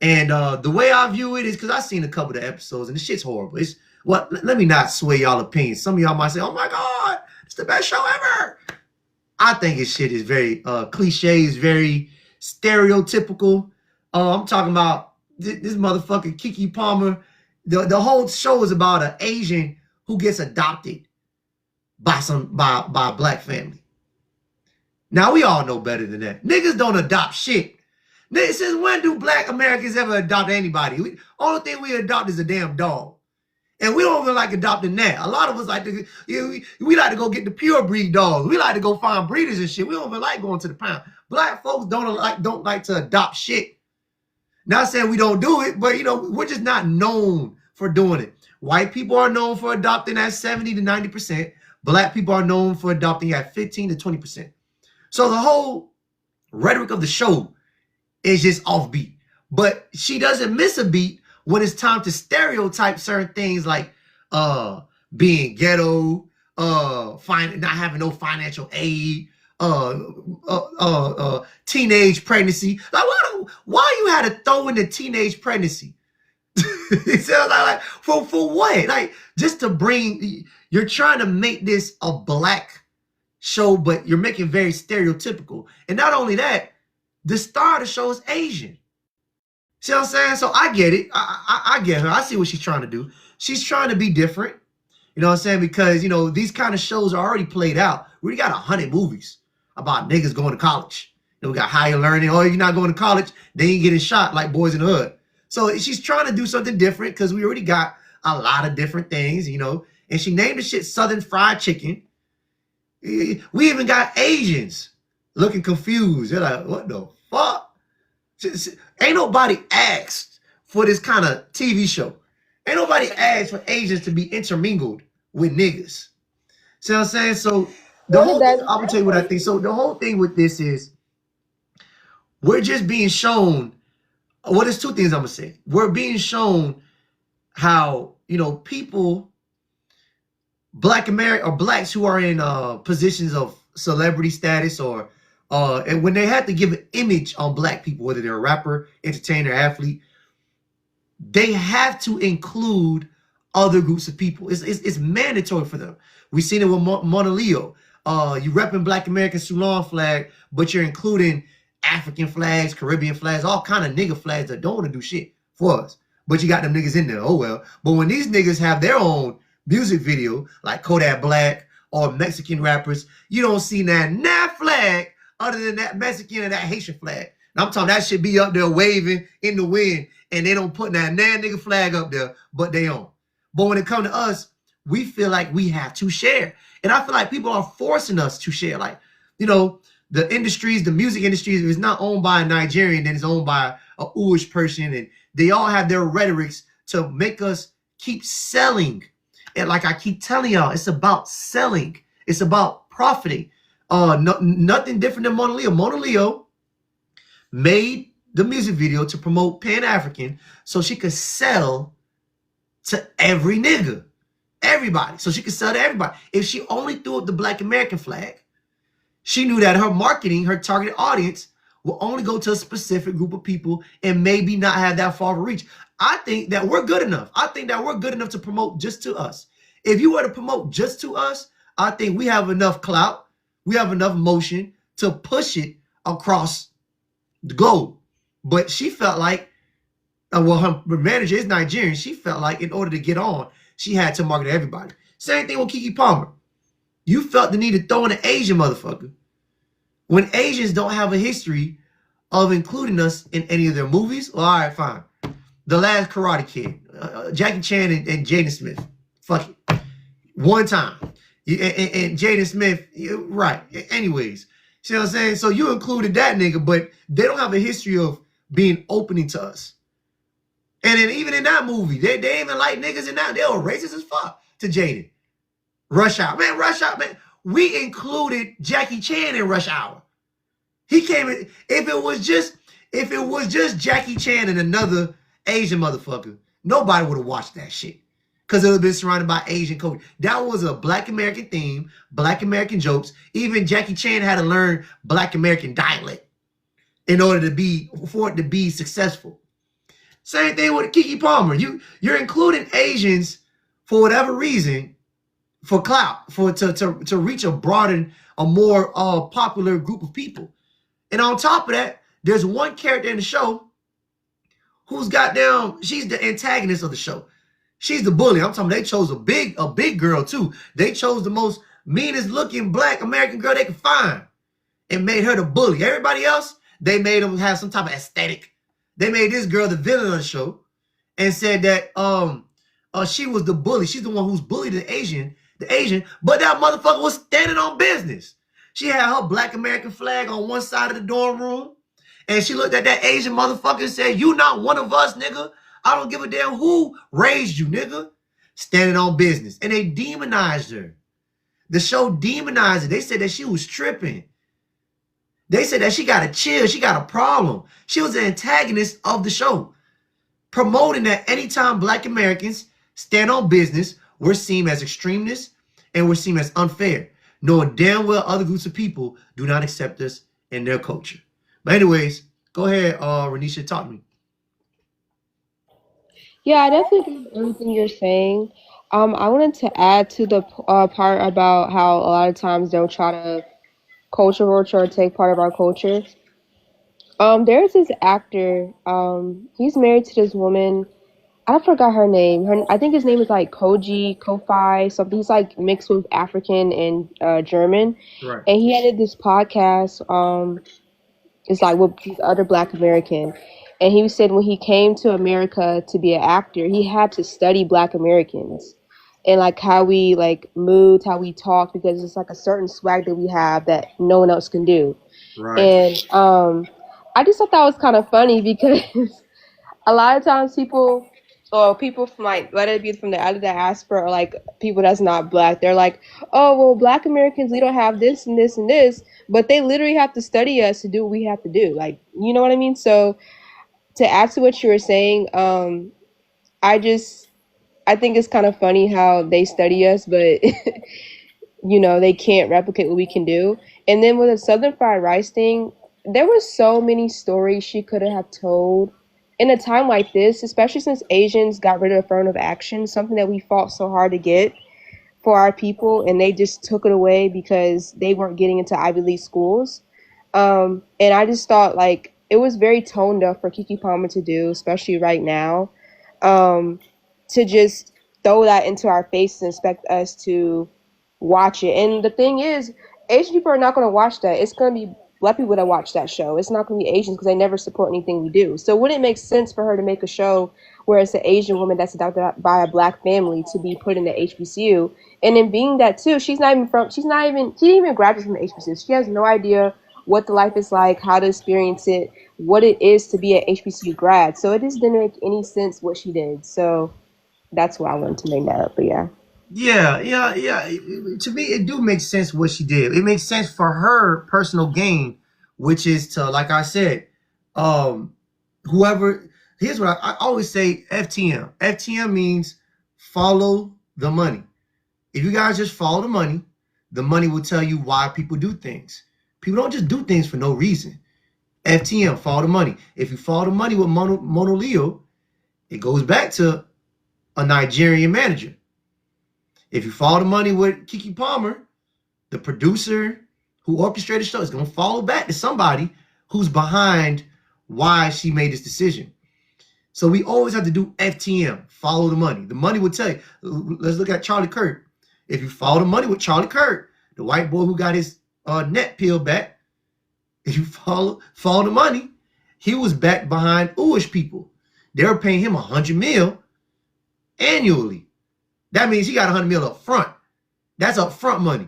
And the way I view it is because I've seen a couple of episodes and the shit's horrible. Let me not sway y'all opinions. Some of y'all might say, oh my God, it's the best show ever. I think his shit is very cliche, is very stereotypical. I'm talking about this motherfucking Keke Palmer. The whole show is about an Asian who gets adopted by a black family. Now we all know better than that. Niggas don't adopt shit. Since when do black Americans ever adopt anybody? Only thing we adopt is a damn dog. And we don't even like adopting that. A lot of us like to, we like to go get the pure breed dogs. We like to go find breeders and shit. We don't even like going to the pound. Black folks don't like to adopt shit. Not saying we don't do it, but we're just not known for doing it. White people are known for adopting at 70 to 90%. Black people are known for adopting at 15 to 20%. So the whole rhetoric of the show is just offbeat. But she doesn't miss a beat when it's time to stereotype certain things like being ghetto, not having no financial aid, teenage pregnancy. Like why you had to throw in the teenage pregnancy? It sounds like for what? Like just to bring, you're trying to make this a black show, but you're making very stereotypical. And not only that, the star of the show is Asian. See what I'm saying? So I get it. I get her. I see what she's trying to do. She's trying to be different. You know what I'm saying? Because, these kind of shows are already played out. We already got 100 movies about niggas going to college. We got higher learning. Oh, you're not going to college, they ain't getting shot like Boys in the Hood. So she's trying to do something different because we already got a lot of different things, And she named the shit Southern Fried Chicken. We even got Asians looking confused. They're like, what the fuck? Ain't nobody asked for this kind of TV show. Ain't nobody asked for Asians to be intermingled with niggas. See what I'm saying? So the whole thing, I'm gonna tell you what I think. So the whole thing with this is we're just being shown. Well, there's two things I'm gonna say. We're being shown how, you know, people, Black American or blacks who are in positions of celebrity status or and when they have to give an image on black people, whether they're a rapper, entertainer, athlete, they have to include other groups of people. It's mandatory for them. We've seen it with Mona Leo. You repping Black American Sulan flag, but you're including African flags, Caribbean flags, all kind of nigga flags that don't want to do shit for us. But you got them niggas in there. Oh well. But when these niggas have their own music video, like Kodak Black or Mexican rappers, you don't see that flag other than that Mexican and that Haitian flag. And I'm talking that shit be up there waving in the wind, and they don't put that nigga flag up there, but they own. But when it comes to us, we feel like we have to share. And I feel like people are forcing us to share. Like, you know, the industries, the music industries, if it's not owned by a Nigerian, then it's owned by a Uish person. And they all have their rhetorics to make us keep selling. And like I keep telling y'all, it's about selling. It's about profiting. Nothing different than Mona Leo. Mona Leo made the music video to promote Pan-African so she could sell to every nigga. Everybody. So she could sell to everybody. If she only threw up the Black American flag, she knew that her marketing, her targeted audience, will only go to a specific group of people and maybe not have that far of a reach. I think that we're good enough. I think that we're good enough to promote just to us. If you were to promote just to us, I think we have enough clout, we have enough motion to push it across the globe. But she felt like, well, her manager is Nigerian. She felt like in order to get on, she had to market to everybody. Same thing with Keke Palmer. You felt the need to throw in an Asian motherfucker when Asians don't have a history of including us in any of their movies. Well, all right, fine. The Last Karate Kid, Jackie Chan and Jaden Smith. Fuck it. One time. And Jaden Smith, right. Anyways, see what I'm saying? So you included that nigga, but they don't have a history of being opening to us. And then even in that movie, they even like niggas in that. They were racist as fuck to Jaden. Rush Hour. Man, Rush Hour, man. We included Jackie Chan in Rush Hour. He came in. If it was just Jackie Chan and another Asian motherfucker, nobody would have watched that shit. Because it would have been surrounded by Asian culture. That was a Black American theme, Black American jokes. Even Jackie Chan had to learn Black American dialect in order for it to be successful. Same thing with Keke Palmer. You're including Asians for whatever reason, for clout, to reach a broader, a more popular group of people. And on top of that, there's one character in the show who's she's the antagonist of the show. She's the bully. I'm talking, they chose a big girl too. They chose the most meanest looking Black American girl they could find and made her the bully. Everybody else, they made them have some type of aesthetic. They made this girl the villain of the show and said that she was the bully. She's the one who's bullied the Asian, but that motherfucker was standing on business. She had her Black American flag on one side of the dorm room, and she looked at that Asian motherfucker and said, "You not one of us, nigga. I don't give a damn who raised you, nigga." Standing on business. And they demonized her. The show demonized her. They said that she was tripping. They said that she got a chill. She got a problem. She was the antagonist of the show, promoting that anytime Black Americans stand on business, we're seen as extremists and we're seen as unfair, knowing damn well other groups of people do not accept us in their culture. But anyways, go ahead, Renisha, talk to me. Yeah, I definitely agree with everything you're saying. I wanted to add to the part about how a lot of times they'll try to culture vulture or take part of our culture. There's this actor. He's married to this woman. I forgot her name. I think his name is like Kofi, something. He's like mixed with African and German. Right. And he had this podcast. It's like with these other Black American. And he said when he came to America to be an actor, he had to study Black Americans. and like how we like moved, how we talk, because it's like a certain swag that we have that no one else can do. Right. And I just thought that was kind of funny because a lot of times people or people from like let it be from the out of diaspora or like people that's not black, they're like, oh well, black Americans, we don't have this and this and this, but they literally have to study us to do what we have to do, like, you know what I mean? So to add to what you were saying, I think it's kind of funny how they study us, but you know, they can't replicate what we can do. And then with the Southern Fried Rice thing, there were so many stories she could have told in a time like this, especially since Asians got rid of affirmative action, something that we fought so hard to get for our people, and they just took it away because they weren't getting into Ivy League schools. And I just thought like it was very tone deaf for Keke Palmer to do, especially right now, to just throw that into our face and expect us to watch it. And the thing is, Asian people are not going to watch that. It's going to be black people that watch that show. It's not going to be Asians because they never support anything we do. So wouldn't it make sense for her to make a show where it's an Asian woman that's adopted by a black family to be put in the HBCU? And in being that too, she didn't even graduate from the HBCU. She has no idea what the life is like, how to experience it, what it is to be an HBCU grad. So it just didn't make any sense what she did. So that's why I wanted to bring that up. But yeah. Yeah. To me, it do make sense what she did. It makes sense for her personal gain, which is to, like I said, whoever. Here's what I always say: FTM. FTM means follow the money. If you guys just follow the money will tell you why people do things. People don't just do things for no reason. FTM, follow the money. If you follow the money with Mono Leo, it goes back to a Nigerian manager. If you follow the money with Keke Palmer, the producer who orchestrated the show is going to follow back to somebody who's behind why she made this decision. So we always have to do FTM, follow the money. The money will tell you. Let's look at Charlie Kirk. If you follow the money with Charlie Kirk, the white boy who got his neck peeled back, if you follow the money, he was back behind Uish people. They were paying him $100 million annually. That means he got $100 million up front. That's up front money.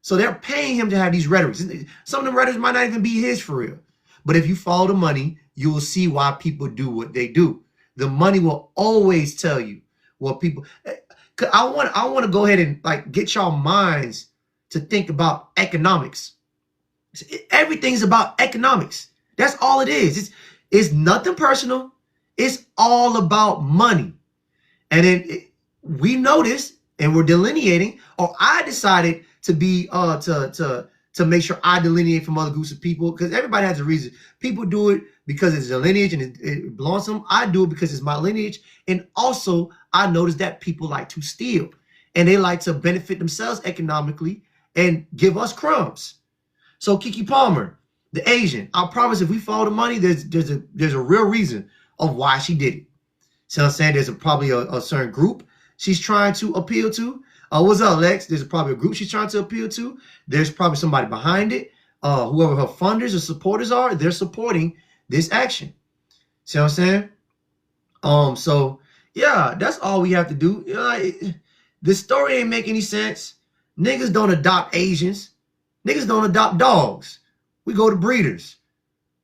So they're paying him to have these rhetorics. Some of the rhetorics might not even be his for real. But if you follow the money, you will see why people do what they do. The money will always tell you what people. I want to go ahead and like get y'all minds to think about economics. Everything's about economics. That's all it is. It's nothing personal. It's all about money. And then we noticed and we're delineating, or I decided to be to make sure I delineate from other groups of people, because everybody has a reason. People do it because it's a lineage and it belongs to them. I do it because it's my lineage. And also I noticed that people like to steal and they like to benefit themselves economically and give us crumbs. So Keke Palmer, the Asian, I promise if we follow the money, there's a real reason of why she did it. So I'm saying there's probably a certain group she's trying to appeal to. What's up, Lex? There's probably a group she's trying to appeal to. There's probably somebody behind it. Whoever her funders or supporters are, they're supporting this action. See what I'm saying? So yeah, that's all we have to do. The story ain't make any sense. Niggas don't adopt Asians. Niggas don't adopt dogs. We go to breeders.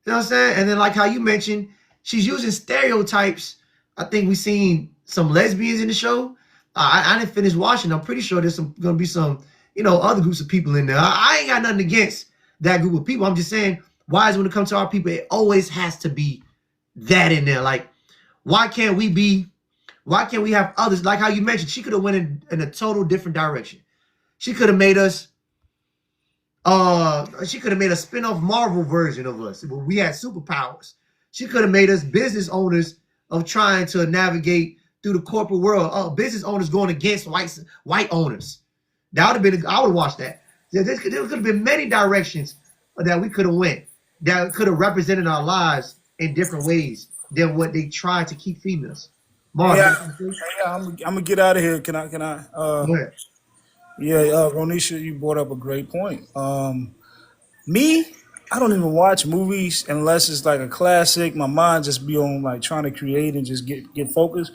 You know what I'm saying? And then like how you mentioned, she's using stereotypes. I think we seen some lesbians in the show. I didn't finish watching. I'm pretty sure there's gonna be some, other groups of people in there. I ain't got nothing against that group of people. I'm just saying, why is when it comes to our people, it always has to be that in there. Like, why can't we have others? Like how you mentioned, she could have went in a total different direction. She could have made us, she could have made a spin-off Marvel version of us where we had superpowers. She could have made us business owners of trying to navigate through the corporate world. Business owners going against white owners. That would have been, I would watch that. There could have been many directions that we could have went that could have represented our lives in different ways than what they tried to keep feeding us. Mark, I'm gonna get out of here. Can I? Go ahead. Ronisha, you brought up a great point. Me, I don't even watch movies unless it's like a classic. My mind just be on like trying to create and just get focused.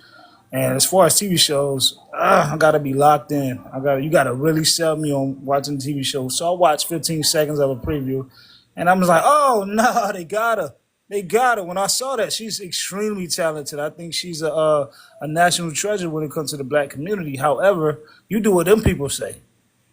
And as far as TV shows, I gotta be locked in. You gotta really sell me on watching TV shows. So I watched 15 seconds of a preview, and I was like, oh no, they got her. They got her. When I saw that, she's extremely talented. I think she's a national treasure when it comes to the black community. However, you do what them people say.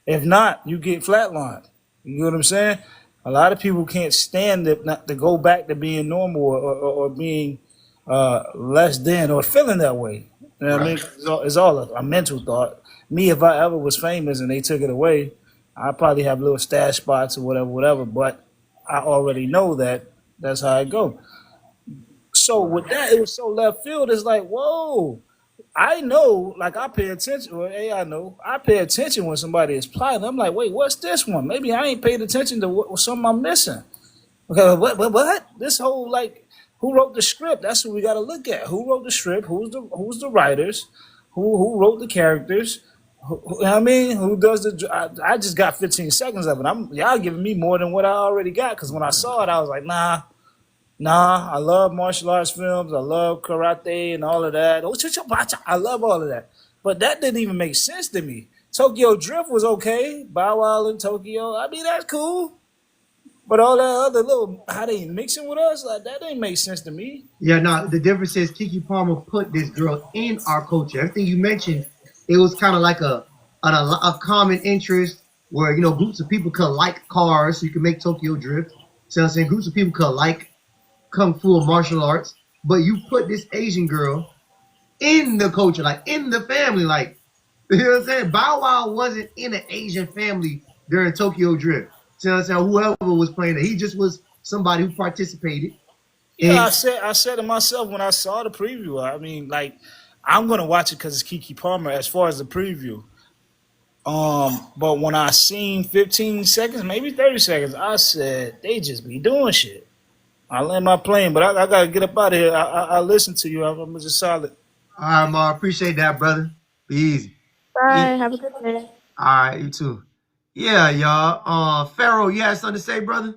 If not, you get flatlined. You know what I'm saying? A lot of people can't stand it not to go back to being normal or being less than or feeling that way. You know what I mean? It's all a mental thought. Me, if I ever was famous and they took it away, I'd probably have little stash spots or whatever. But I already know that that's how it go. So with that, it was so left field. It's like, whoa. I know, like I pay attention, or I know, I pay attention when somebody is plotting. I'm like, wait, what's this one? Maybe I ain't paid attention to what something I'm missing. Okay, what? This whole like, who wrote the script? That's what we got to look at. Who wrote the script? Who's the writers? Who wrote the characters? You know what I mean? Who does the? I just got 15 seconds of it. Y'all giving me more than what I already got because when I saw it, I was like, nah. I love martial arts films. I love karate and all of that. I love all of that. But that didn't even make sense to me. Tokyo Drift was okay. Bow Wow in Tokyo. I mean, that's cool. But all that other little, how they mixing with us, like that didn't make sense to me. Yeah, no, the difference is Keke Palmer put this girl in our culture. Everything you mentioned, it was kind of like a common interest where, you know, groups of people could like cars, so you can make Tokyo Drift. So I'm saying groups of people could like kung fu or martial arts, but you put this Asian girl in the culture, like in the family, like, you know what I'm saying? Bow Wow wasn't in an Asian family during Tokyo Drift. So I'm saying whoever was playing it, he just was somebody who participated. Yeah, I said to myself when I saw the preview, I mean, like, I'm gonna watch it because it's Keke Palmer as far as the preview. But when I seen 15 seconds, maybe 30 seconds, I said they just be doing shit. I land my plane, but I gotta get up out of here. I listen to you. I'm just solid. All right, Ma, appreciate that, brother. Be easy. Bye. Have a good day. All right, you too. Yeah, y'all. Pharaoh, you had something to say, brother?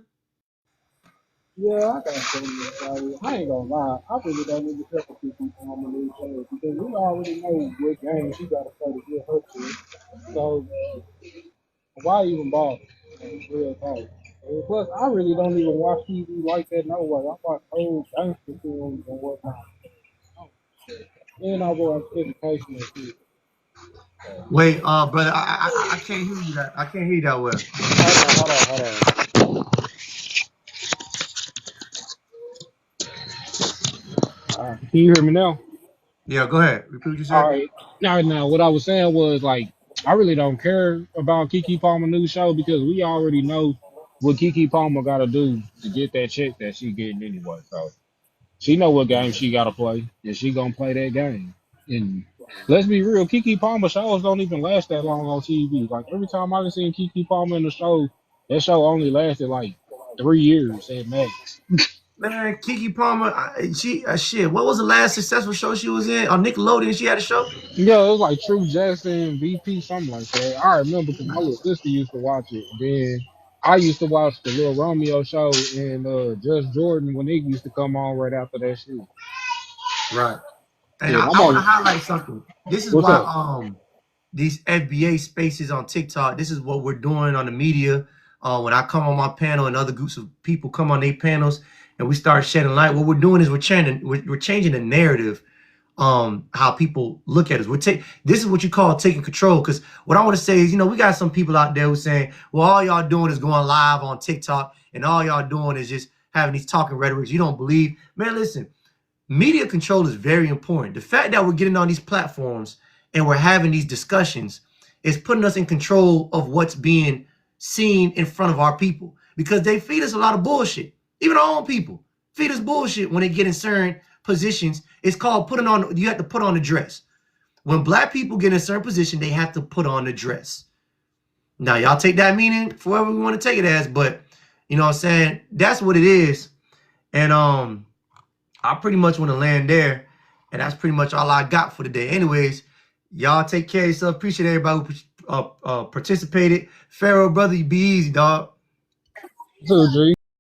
Yeah, I got something to say. I ain't gonna lie. I really don't need to help with people on the new show because we already know what game she got to play to get her to. So why even bother? Real talk. And plus, I really don't even watch TV like that no way. I watch old gangster films and whatnot. And I watch educational shit. Wait, brother, I can't hear you that. I can't hear you that well. Hold on. Can you hear me now? Yeah, go ahead. Repeat what you All said. right. Now, what I was saying was like, I really don't care about Keke Palmer new show because we already know what Keke Palmer got to do to get that check that she getting anyway. So she know what game she got to play, and she gonna play that game. And let's be real, Keke Palmer shows don't even last that long on TV. Like every time I've seen Keke Palmer in the show, that show only lasted like 3 years at max. Man, Keke Palmer, shit. What was the last successful show she was in? On Nickelodeon, she had a show. Yeah, it was like True Jackson, VP, something like that. I remember because my little sister used to watch it. Then I used to watch the Little Romeo show and Just Jordan when it used to come on right after that shit. Right. And Yeah, I want to highlight something. This is what's why up? these FBA spaces on TikTok, this is what we're doing on the media. When I come on my panel and other groups of people come on their panels and we start shedding light, what we're doing is we're changing the narrative, how people look at us. This is what you call taking control. Because what I want to say is, you know, we got some people out there who saying, well, all y'all doing is going live on TikTok and all y'all doing is just having these talking rhetorics. You don't believe, man, listen. Media control is very important. The fact that we're getting on these platforms and we're having these discussions is putting us in control of what's being seen in front of our people because they feed us a lot of bullshit. Even our own people feed us bullshit when they get in certain positions. It's called you have to put on a dress. When black people get in a certain position, they have to put on a dress. Now, y'all take that meaning for whatever we want to take it as, but you know what I'm saying? That's what it is. And I pretty much want to land there. And that's pretty much all I got for today. Anyways, y'all take care of yourself. Appreciate everybody who participated. Pharaoh, brother, you be easy, dog. So, G.